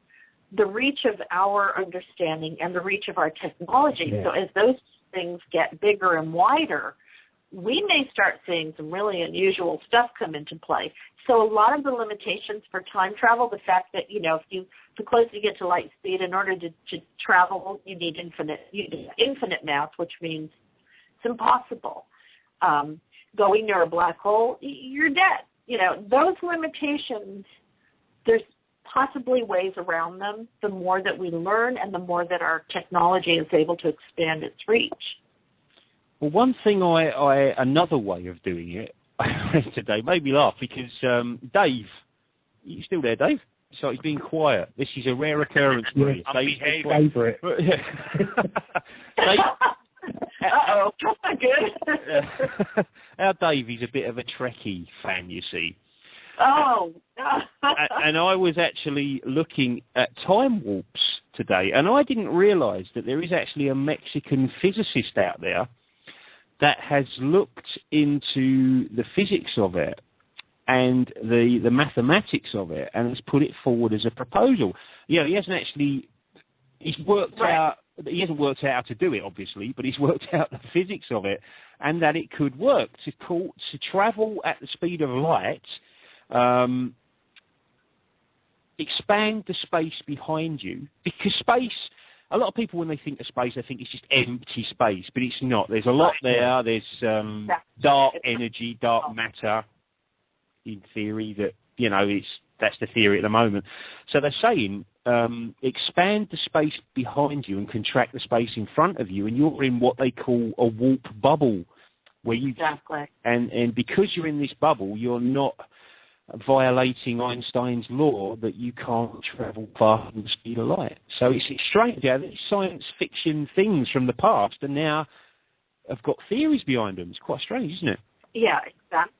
the reach of our understanding and the reach of our technology. Yeah. So as those things get bigger and wider, we may start seeing some really unusual stuff come into play. So a lot of the limitations for time travel, the fact that, the closer you get to light speed, in order to travel, you need infinite mass, which means it's impossible. Going near a black hole, you're dead. those limitations, there's possibly ways around them the more that we learn and the more that our technology is able to expand its reach. Well, one thing another way of doing it today made me laugh because Dave, you still there, Dave? So he's being quiet. This is a rare occurrence for you. I'm behaving. Favourite. Uh-oh, that's not good. Our Dave is a bit of a Trekkie fan, you see. Oh. And I was actually looking at time warps today, and I didn't realise that there is actually a Mexican physicist out there that has looked into the physics of it and the mathematics of it, and has put it forward as a proposal. He hasn't actually. He's worked out. He hasn't worked out how to do it, obviously, but he's worked out the physics of it, and that it could work to travel at the speed of light, expand the space behind you, because space. A lot of people, when they think of space, they think it's just empty space, but it's not. There's a lot there. There's dark energy, dark matter. In theory, that's the theory at the moment. So they're saying expand the space behind you and contract the space in front of you, and you're in what they call a warp bubble, where you and because you're in this bubble, you're not violating Einstein's law that you can't travel faster than the speed of light. So it's strange how these science fiction things from the past and now have got theories behind them. It's quite strange, isn't it? Yeah, exactly.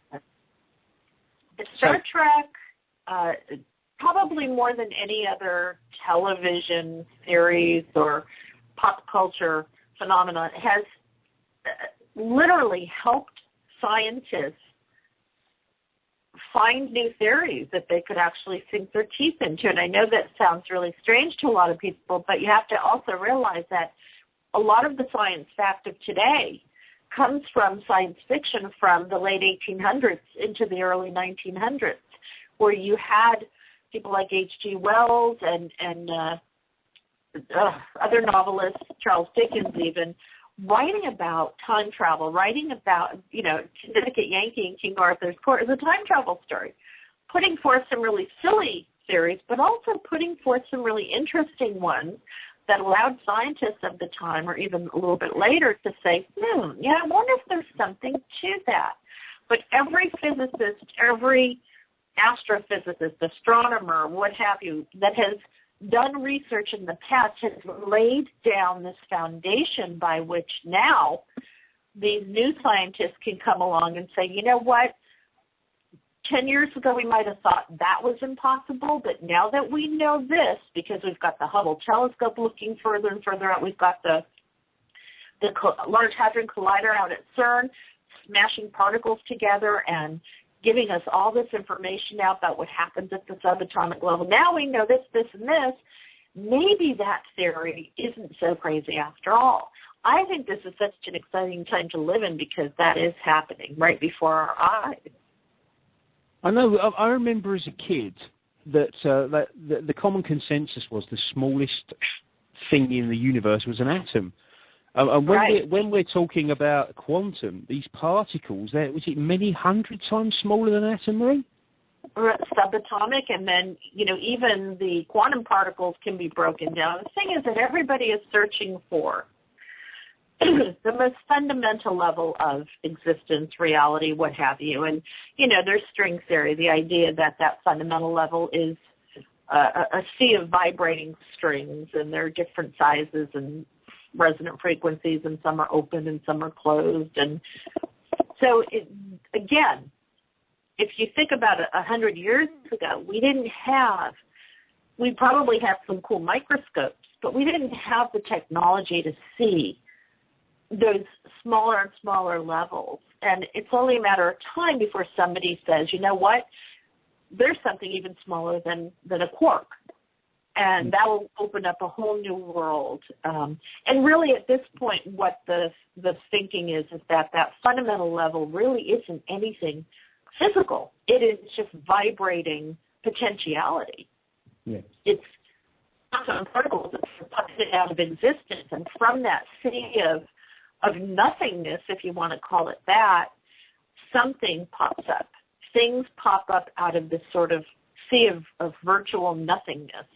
Star Trek, probably more than any other television series or pop culture phenomenon, has literally helped scientists find new theories that they could actually sink their teeth into. And I know that sounds really strange to a lot of people, but you have to also realize that a lot of the science fact of today comes from science fiction from the late 1800s into the early 1900s, where you had people like H.G. Wells and other novelists, Charles Dickens even, writing about time travel, writing about, Connecticut Yankee and King Arthur's Court is a time travel story, putting forth some really silly theories, but also putting forth some really interesting ones that allowed scientists of the time, or even a little bit later, to say, I wonder if there's something to that. But every physicist, every astrophysicist, astronomer, what have you, that has done research in the past has laid down this foundation by which now these new scientists can come along and say, you know what, 10 years ago we might have thought that was impossible, but now that we know this, because we've got the Hubble telescope looking further and further out, we've got the Large Hadron Collider out at CERN smashing particles together and giving us all this information now about what happens at the subatomic level. Now we know this, this, and this. Maybe that theory isn't so crazy after all. I think this is such an exciting time to live in because that is happening right before our eyes. I know. I remember as a kid that the common consensus was the smallest thing in the universe was an atom. And when we're talking about quantum, these particles, was it many hundred times smaller than an atom, Marie? Subatomic, and then, even the quantum particles can be broken down. The thing is that everybody is searching for the most fundamental level of existence, reality, what have you. And, there's string theory, the idea that fundamental level is a sea of vibrating strings, and there are different sizes and resonant frequencies, and some are open and some are closed. And so, again, if you think about it, 100 years ago, we probably had some cool microscopes, but we didn't have the technology to see those smaller and smaller levels. And it's only a matter of time before somebody says, you know what, there's something even smaller than a quark. And that will open up a whole new world. And really at this point, what the thinking is that fundamental level really isn't anything physical. It is just vibrating potentiality. Yeah. It's quantum particles that put it out of existence. And from that sea of nothingness, if you want to call it that, something pops up things pop up out of this sort of sea of virtual nothingness.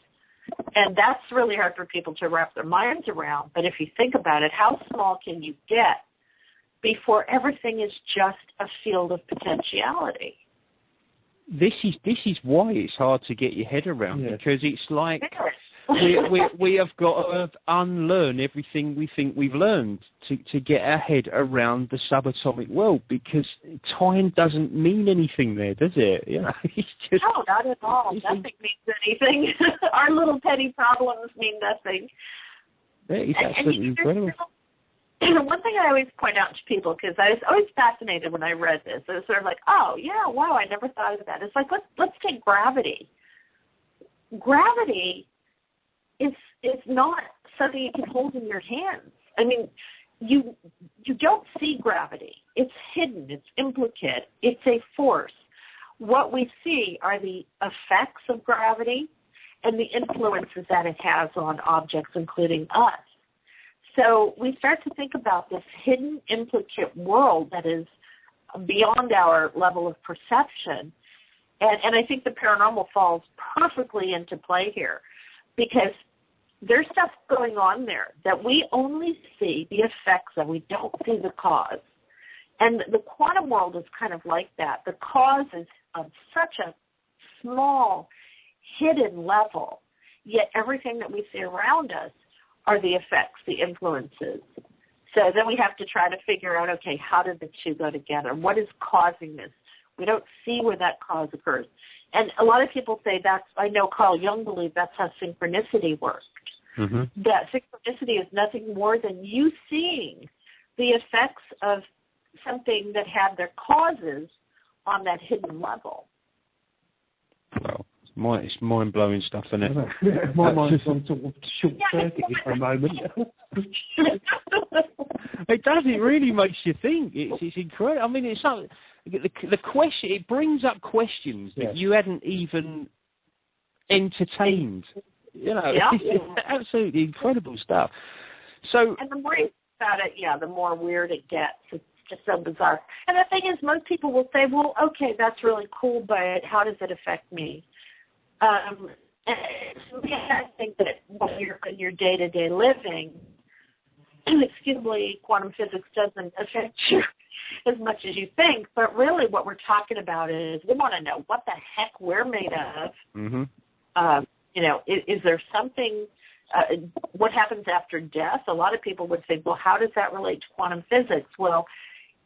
And that's really hard for people to wrap their minds around. But if you think about it, how small can you get before everything is just a field of potentiality? This is why it's hard to get your head around, because it's like we have got to unlearn everything we think we've learned to get our head around the subatomic world, because time doesn't mean anything there, does it? You know, it's just, no, not at all. Nothing means anything. Our little petty problems mean nothing. It's absolutely incredible. One thing I always point out to people, because I was always fascinated when I read this, it was sort of like, oh, yeah, wow, I never thought of that. It's like, let's take gravity. Gravity is not something you can hold in your hands. I mean, you don't see gravity. It's hidden. It's implicate. It's a force. What we see are the effects of gravity and the influences that it has on objects, including us. So we start to think about this hidden, implicate world that is beyond our level of perception. And I think the paranormal falls perfectly into play here, because there's stuff going on there that we only see the effects of. We don't see the cause. And the quantum world is kind of like that. The cause is on such a small, hidden level, yet everything that we see around us are the effects, the influences. So then we have to try to figure out, okay, how did the two go together? What is causing this? We don't see where that cause occurs. And a lot of people say I know Carl Jung believed that's how synchronicity works. Mm-hmm. That synchronicity is nothing more than you seeing the effects of something that had their causes on that hidden level. Well, it's mind-blowing stuff, isn't it? My mind's on sort of short-circuited for a moment. It does. It really makes you think. It's incredible. I mean, it's not, the question. It brings up questions that you hadn't even entertained. You know, it's absolutely incredible stuff. So, and the more you think about it, the more weird it gets. It's just so bizarre. And the thing is, most people will say, well, okay, that's really cool, but how does it affect me? And I think that when you're in your day-to-day living, quantum physics doesn't affect you as much as you think. But really what we're talking about is we want to know what the heck we're made of. Mm-hmm. Is there something, what happens after death? A lot of people would say, well, how does that relate to quantum physics? Well,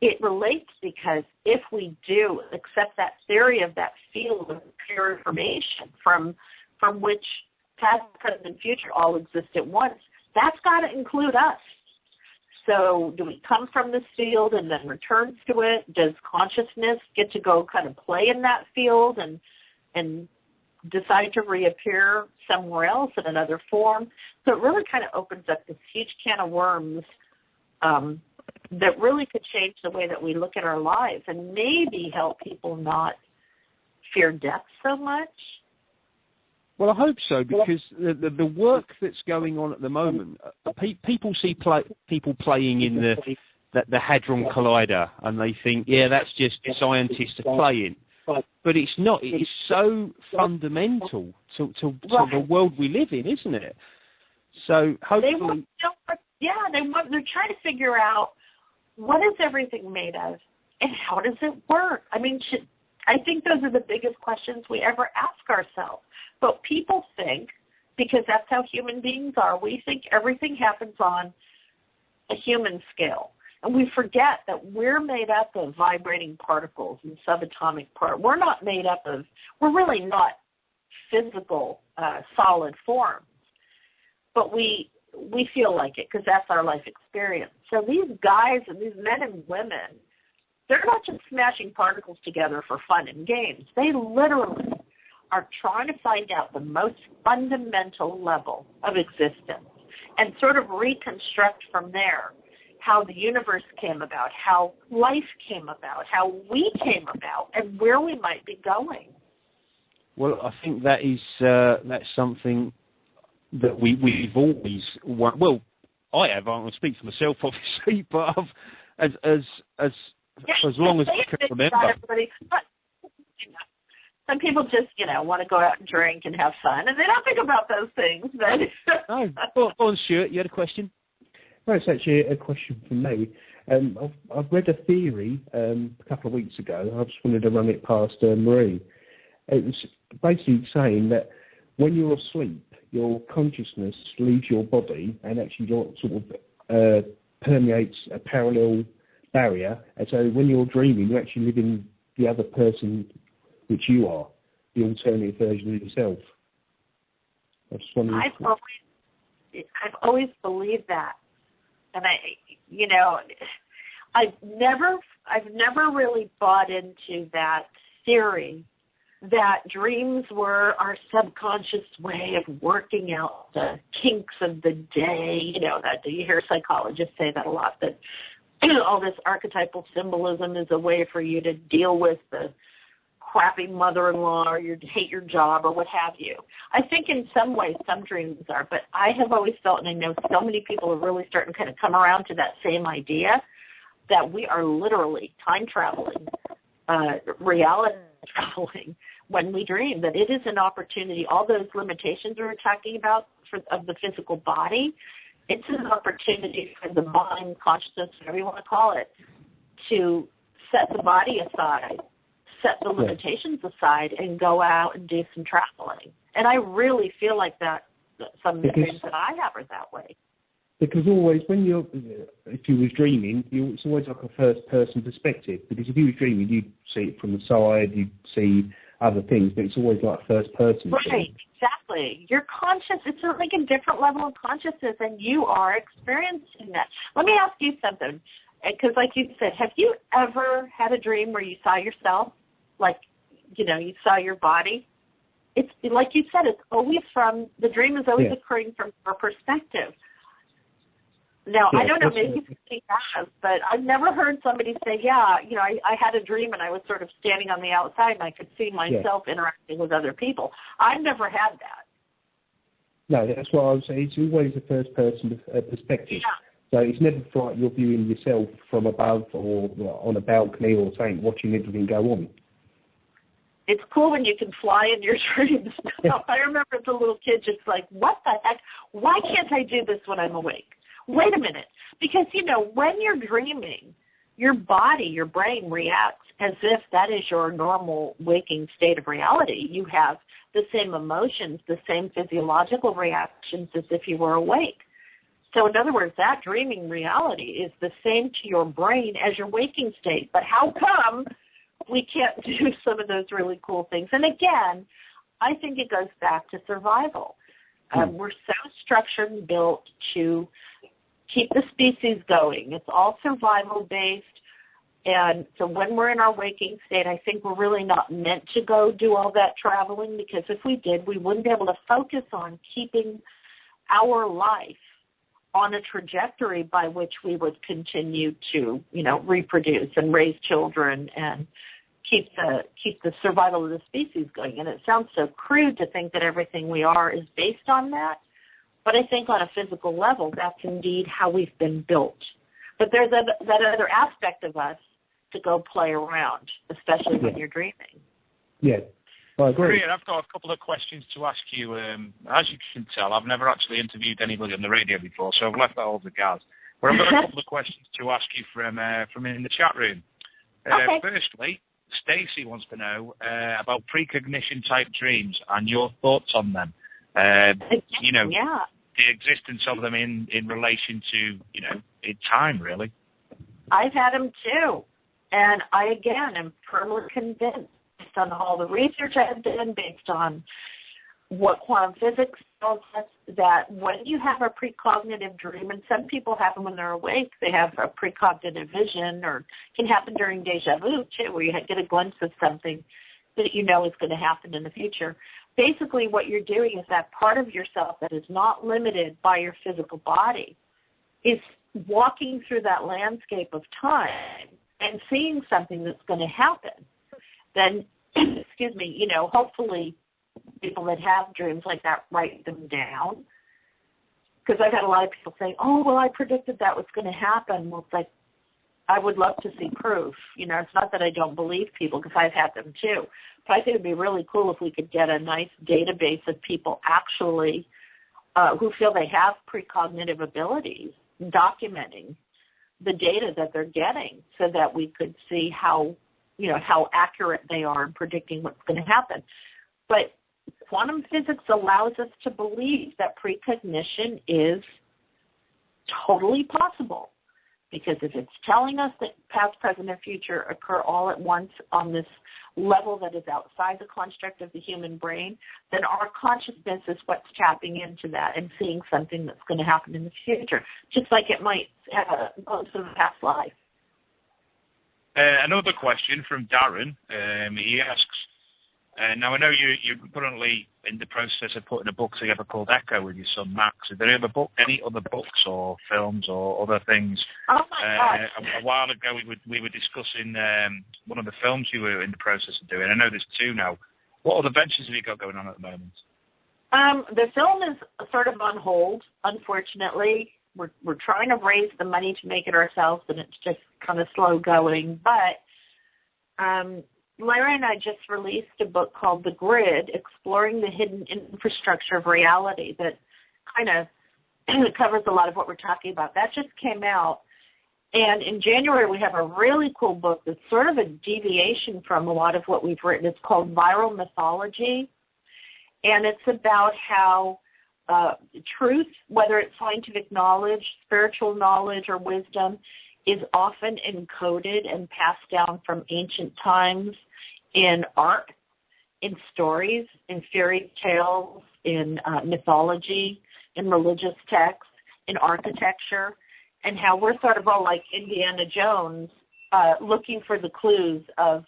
it relates because if we do accept that theory of that field of pure information from which past, present, and future all exist at once, that's got to include us. So do we come from this field and then return to it? Does consciousness get to go kind of play in that field and decide to reappear somewhere else in another form? So it really kind of opens up this huge can of worms that really could change the way that we look at our lives and maybe help people not fear death so much. Well, I hope so, because the work that's going on at the moment, people see people playing in the Hadron Collider, and they think, that's just scientists playing. But it's not. It's so fundamental to the world we live in, isn't it? So hopefully... they're trying to figure out what is everything made of and how does it work? I mean, I think those are the biggest questions we ever ask ourselves. But people think, because that's how human beings are, we think everything happens on a human scale. And we forget that we're made up of vibrating particles and subatomic particles. We're really not physical, solid forms. But we feel like it because that's our life experience. So these guys and these men and women, they're not just smashing particles together for fun and games. They literally are trying to find out the most fundamental level of existence and sort of reconstruct from there how the universe came about, how life came about, how we came about, and where we might be going. Well, I think that is that's something that we've always want. Well, I have. I won't speak for myself, obviously, but as long as I can remember. Some people just, want to go out and drink and have fun, and they don't think about those things. But Oh, go on, Stuart. You had a question? No, it's actually a question from me. I've read a theory a couple of weeks ago. I just wanted to run it past Marie. It was basically saying that when you're asleep, your consciousness leaves your body and actually sort of permeates a parallel barrier. And so when you're dreaming, you actually live in the other person, which you are, the alternative version of yourself. I just wondering. I've always believed that, and I've never really bought into that theory that dreams were our subconscious way of working out the kinks of the day. That you hear psychologists say that a lot, that all this archetypal symbolism is a way for you to deal with the crappy mother-in-law or you hate your job or what have you. I think in some ways some dreams are, but I have always felt, and I know so many people are really starting to kind of come around to that same idea, that we are literally time traveling, reality traveling when we dream, that it is an opportunity. All those limitations we were talking about of the physical body, it's an opportunity for the mind, consciousness, whatever you want to call it, to set the body aside, set the limitations aside, and go out and do some traveling. And I really feel like that some of the dreams that I have are that way. Because always, if you was dreaming, it's always like a first-person perspective. Because if you was dreaming, you'd see it from the side, you'd see other things, but it's always like first-person. Right, exactly. You're conscious. It's like a different level of consciousness, and you are experiencing that. Let me ask you something, because like you said, have you ever had a dream where you saw yourself, like, you saw your body? It's like you said, it's always the dream is always occurring from your perspective. Now, I don't know, maybe somebody has, but I've never heard somebody say, I had a dream and I was sort of standing on the outside and I could see myself interacting with other people. I've never had that. No, that's what I was saying. It's always a first-person perspective. Yeah. So it's never like you're viewing yourself from above or on a balcony or something, watching everything go on. It's cool when you can fly in your dreams. I remember as a little kid just like, what the heck? Why can't I do this when I'm awake? Wait a minute. Because, when you're dreaming, your body, your brain reacts as if that is your normal waking state of reality. You have the same emotions, the same physiological reactions as if you were awake. So in other words, that dreaming reality is the same to your brain as your waking state. But how come we can't do some of those really cool things? And again, I think it goes back to survival. We're so structured and built to keep the species going. It's all survival-based. And so when we're in our waking state, I think we're really not meant to go do all that traveling, because if we did, we wouldn't be able to focus on keeping our life on a trajectory by which we would continue to, reproduce and raise children and keep the survival of the species going. And it sounds so crude to think that everything we are is based on that. But I think on a physical level, that's indeed how we've been built. But there's that other aspect of us to go play around, especially when you're dreaming. Yeah, I agree. Maria, I've got a couple of questions to ask you. As you can tell, I've never actually interviewed anybody on the radio before, so I've left that all to Gaz. But I've got a couple of questions to ask you from in the chat room. Okay. Firstly, Stacey wants to know about precognition type dreams and your thoughts on them. The existence of them in relation to, in time, really. I've had them too. And I, again, am firmly convinced, based on all the research I've done, based on what quantum physics tells us, that when you have a precognitive dream, and some people have them when they're awake, they have a precognitive vision, or it can happen during deja vu, too, where you get a glimpse of something that you know is going to happen in the future. Basically, what you're doing is that part of yourself that is not limited by your physical body is walking through that landscape of time and seeing something that's going to happen. Then, hopefully people that have dreams like that write them down. Because I've had a lot of people say, oh, well, I predicted that was going to happen. Well, it's like, I would love to see proof. You know, it's not that I don't believe people, because I've had them too. But I think it would be really cool if we could get a nice database of people actually who feel they have precognitive abilities, documenting the data that they're getting, so that we could see how accurate they are in predicting what's going to happen. But quantum physics allows us to believe that precognition is totally possible, because if it's telling us that past, present, and future occur all at once on this level that is outside the construct of the human brain, then our consciousness is what's tapping into that and seeing something that's going to happen in the future, just like it might have a glimpse of a past life. Another question from Darren. He asks, now I know you're currently in the process of putting a book together called Echo with your son Max. Is there any other books or films or other things? Oh my gosh. A while ago we were discussing one of the films you were in the process of doing. I know there's 2 now. What other ventures have you got going on at the moment? The film is sort of on hold, unfortunately. We're trying to raise the money to make it ourselves, and it's just kind of slow going. But Larry and I just released a book called The Grid, Exploring the Hidden Infrastructure of Reality, that kind of covers a lot of what we're talking about. That just came out. And in January, we have a really cool book that's sort of a deviation from a lot of what we've written. It's called Viral Mythology. And it's about how truth, whether it's scientific knowledge, spiritual knowledge, or wisdom, is often encoded and passed down from ancient times in art, in stories, in fairy tales, in mythology, in religious texts, in architecture, and how we're sort of all like Indiana Jones, looking for the clues of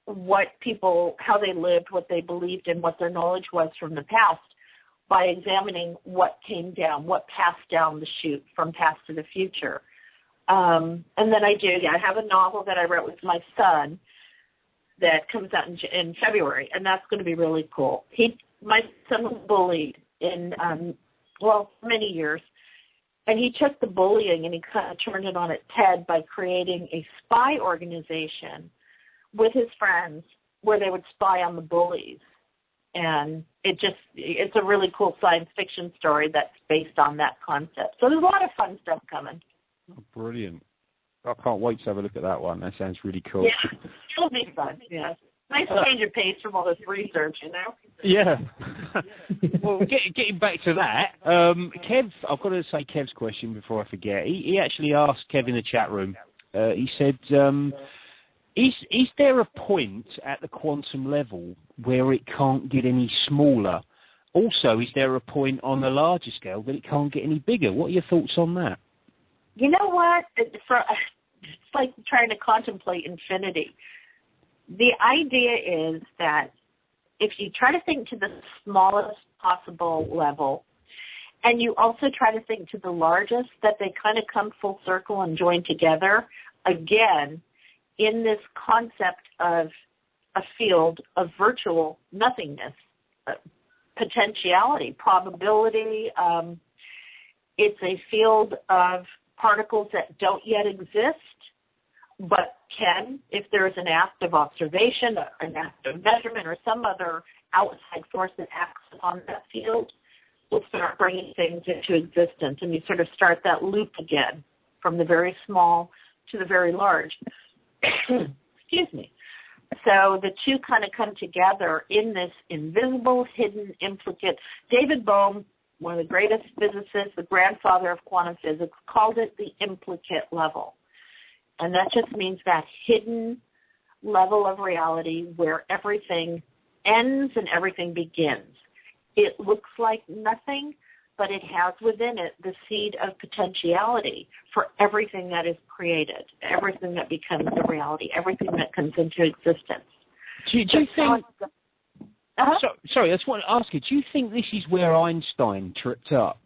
what people, how they lived, what they believed, and what their knowledge was from the past, by examining what came down, what passed down the chute from past to the future. And then I have a novel that I wrote with my son that comes out in February, and that's going to be really cool. My son was bullied in, many years, and he took the bullying and he kind of turned it on its head by creating a spy organization with his friends where they would spy on the bullies. And it's a really cool science fiction story that's based on that concept. So there's a lot of fun stuff coming. Oh, brilliant. I can't wait to have a look at that one. That sounds really cool. Yeah, it'll be fun, yeah. Nice change of pace from all this research, you know? Yeah. Well, getting back to that, Kev, I've got to say Kev's question before I forget. He actually asked Kev in the chat room, he said, is there a point at the quantum level where it can't get any smaller? Also, is there a point on the larger scale that it can't get any bigger? What are your thoughts on that? You know what? It's like trying to contemplate infinity. The idea is that if you try to think to the smallest possible level, and you also try to think to the largest, that they kind of come full circle and join together, again, in this concept of a field of virtual nothingness, potentiality, probability. It's a field of particles that don't yet exist, but can, if there is an act of observation, an act of measurement, or some other outside force that acts on that field, will start bringing things into existence. And you sort of start that loop again from the very small to the very large. Excuse me. So the two kind of come together in this invisible, hidden, implicate. David Bohm, one of the greatest physicists, the grandfather of quantum physics, called it the implicate level. And that just means that hidden level of reality where everything ends and everything begins. It looks like nothing, but it has within it the seed of potentiality for everything that is created, everything that becomes a reality, everything that comes into existence. Do you think... Sorry, I just want to ask you, do you think this is where Einstein tripped up?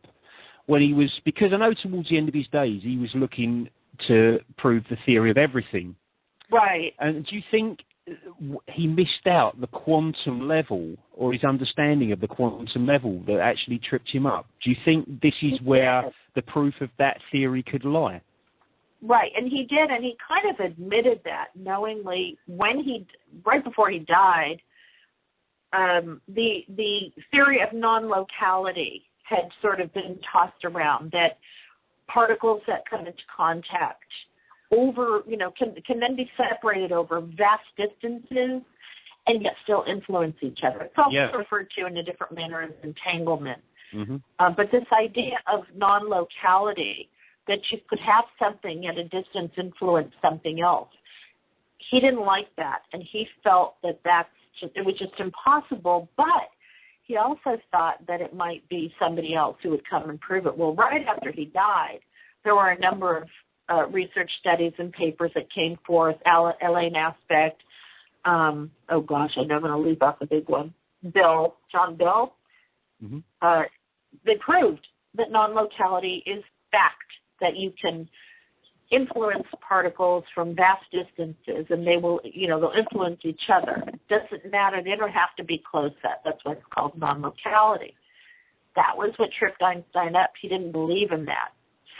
When he was, because I know towards the end of his days he was looking to prove the theory of everything. Right. And do you think he missed out the quantum level, or his understanding of the quantum level, that actually tripped him up? Do you think this is where the proof of that theory could lie? Right, and he did, and he kind of admitted that knowingly right before he died. The theory of non-locality had sort of been tossed around, that particles that come into contact can then be separated over vast distances and yet still influence each other. It's also referred to in a different manner as entanglement. Mm-hmm. But this idea of non-locality, that you could have something at a distance influence something else, he didn't like that, and he felt that it was just impossible, but he also thought that it might be somebody else who would come and prove it. Well, right after he died, there were a number of research studies and papers that came forth. Elaine Aspect, I know I'm going to leave off a big one, John Bell. Mm-hmm. They proved that non-locality is fact, that you can influence particles from vast distances, and they'll influence each other. It doesn't matter. They don't have to be close set. That's why it's called non-locality. That was what tripped Einstein up. He didn't believe in that.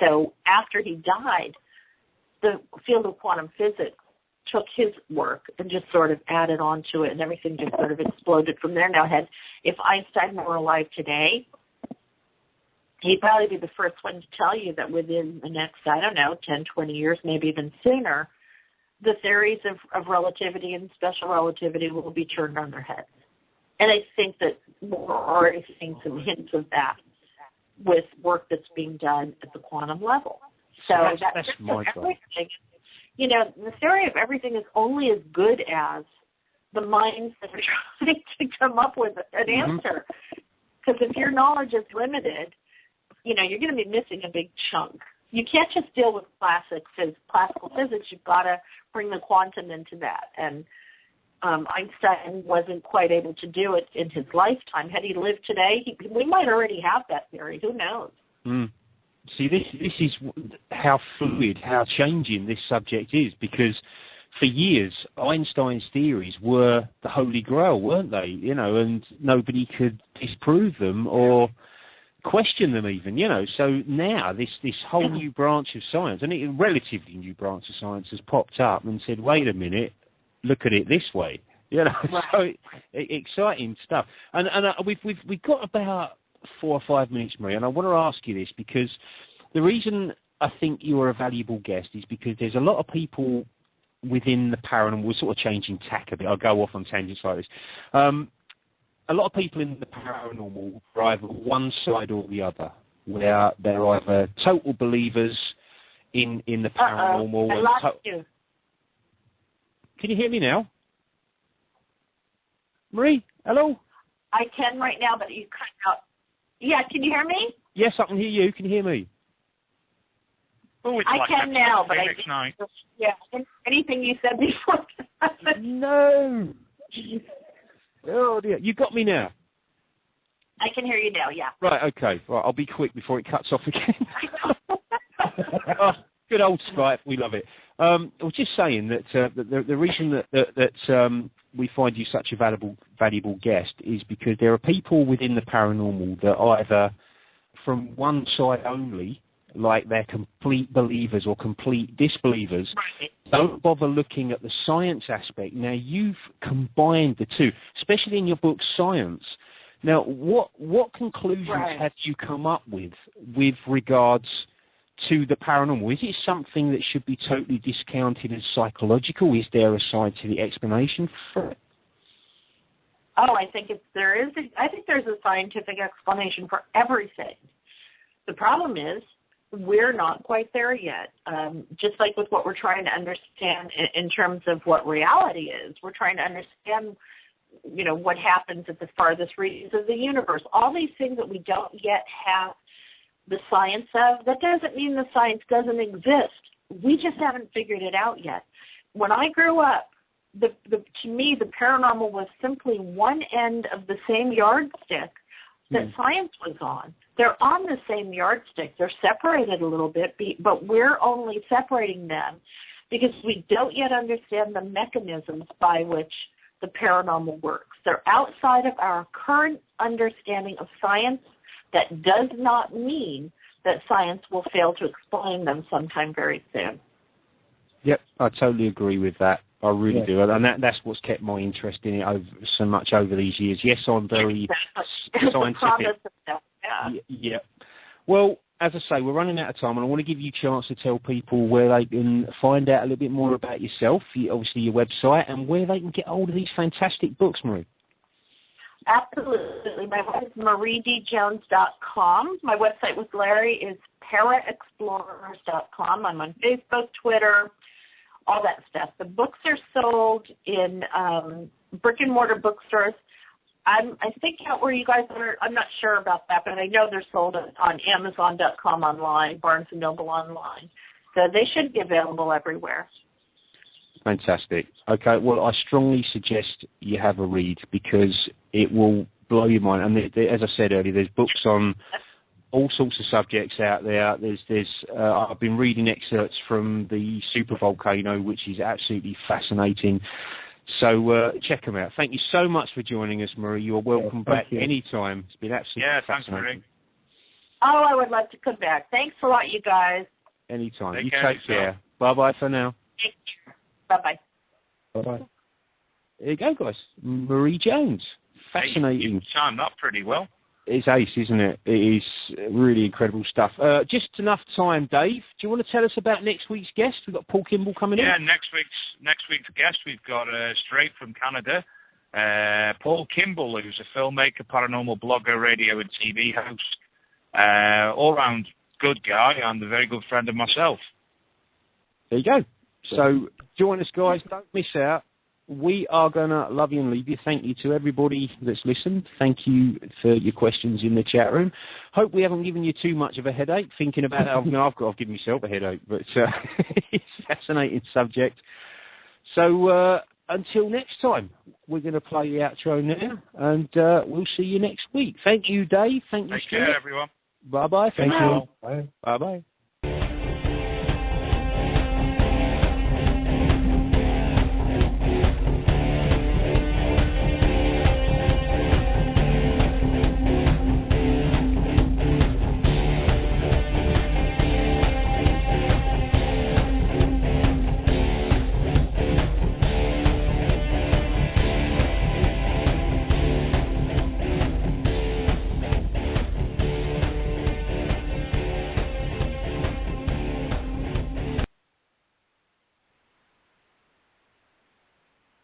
So after he died, the field of quantum physics took his work and just sort of added on to it, and everything just sort of exploded from there. Now, if Einstein were alive today, he'd probably be the first one to tell you that within the next, 10, 20 years, maybe even sooner, the theories of relativity and special relativity will be turned on their heads. And I think that we're already seeing some hints of that with work that's being done at the quantum level. So that's my everything. The theory of everything is only as good as the minds that are trying to come up with an answer. Because if your knowledge is limited, you're going to be missing a big chunk. You can't just deal with classical physics. You've got to bring the quantum into that. And Einstein wasn't quite able to do it in his lifetime. Had he lived today, we might already have that theory. Who knows? Mm. See, this is how fluid, how changing this subject is, because for years, Einstein's theories were the holy grail, weren't they? And nobody could disprove them or question them even, So now this whole new branch of science, and a relatively new branch of science, has popped up and said, wait a minute, look at it this way. Right. So exciting stuff. And we've got about 4 or 5 minutes, Marie, and I want to ask you this, because the reason I think you're a valuable guest is because there's a lot of people within the paranormal. We're sort of changing tack a bit. I'll go off on tangents like this. A lot of people in the paranormal are either one side or the other, where they're either total believers in the paranormal. I lost you. Can you hear me now? Marie, hello? I can right now, but you cut out. Yeah, can you hear me? Yes, I can hear you. Can you hear me? Oh, it's I like can now, but anything you said before. No. Oh dear, you got me now. I can hear you now. Yeah. Right. Okay. Right. I'll be quick before it cuts off again. Oh, good old Skype. We love it. I was just saying that the reason that we find you such a valuable guest is because there are people within the paranormal that either from one side only, like they're complete believers or complete disbelievers, don't bother looking at the science aspect. Now, you've combined the two, especially in your book, Science. Now, what conclusions have you come up with regards to the paranormal? Is it something that should be totally discounted as psychological? Is there a scientific explanation for it? Oh, I think there's a scientific explanation for everything. The problem is we're not quite there yet. Just like with what we're trying to understand in terms of what reality is, we're trying to understand, what happens at the farthest reaches of the universe. All these things that we don't yet have the science of, that doesn't mean the science doesn't exist. We just haven't figured it out yet. When I grew up, to me, the paranormal was simply one end of the same yardstick that science was on. They're on the same yardstick. They're separated a little bit, but we're only separating them because we don't yet understand the mechanisms by which the paranormal works. They're outside of our current understanding of science. That does not mean that science will fail to explain them sometime very soon. Yep, I totally agree with that. I really Yeah. do, and that's what's kept my interest in it so much over these years. Yes, I'm very scientific. Yeah. Well, as I say, we're running out of time, and I want to give you a chance to tell people where they can find out a little bit more about yourself, obviously your website, and where they can get hold of these fantastic books, Marie. Absolutely. My website is mariedjones.com. My website with Larry is paraexplorers.com. I'm on Facebook, Twitter, all that stuff. The books are sold in brick-and-mortar bookstores. I think out where you guys are, I'm not sure about that, but I know they're sold on Amazon.com online, Barnes & Noble online. So they should be available everywhere. Fantastic. Okay, well, I strongly suggest you have a read because it will blow your mind. And as I said earlier, there's books on all sorts of subjects out there. I've been reading excerpts from the supervolcano, which is absolutely fascinating. So check them out. Thank you so much for joining us, Marie. You're welcome back anytime. It's been absolutely fascinating. Thanks, Marie. Oh, I would love to come back. Thanks a lot, you guys. Anytime. You take care. Bye-bye for now. Take care. Bye-bye. Bye-bye. There you go, guys. Marie Jones. Fascinating. You timed that pretty well. It's ace, isn't it? It is really incredible stuff. Just enough time, Dave. Do you want to tell us about next week's guest? We've got Paul Kimball coming in. Yeah, next week's guest, we've got straight from Canada, Paul Kimball, who's a filmmaker, paranormal blogger, radio and TV host, all-round good guy and a very good friend of myself. There you go. So join us, guys. Don't miss out. We are going to love you and leave you. Thank you to everybody that's listened. Thank you for your questions in the chat room. Hope we haven't given you too much of a headache thinking about it. I've given myself a headache, but it's a fascinating subject. So until next time, we're going to play the outro now, and we'll see you next week. Thank you, Dave. Thank you, Take care, everyone. Bye-bye. Thank you. Bye. Bye-bye.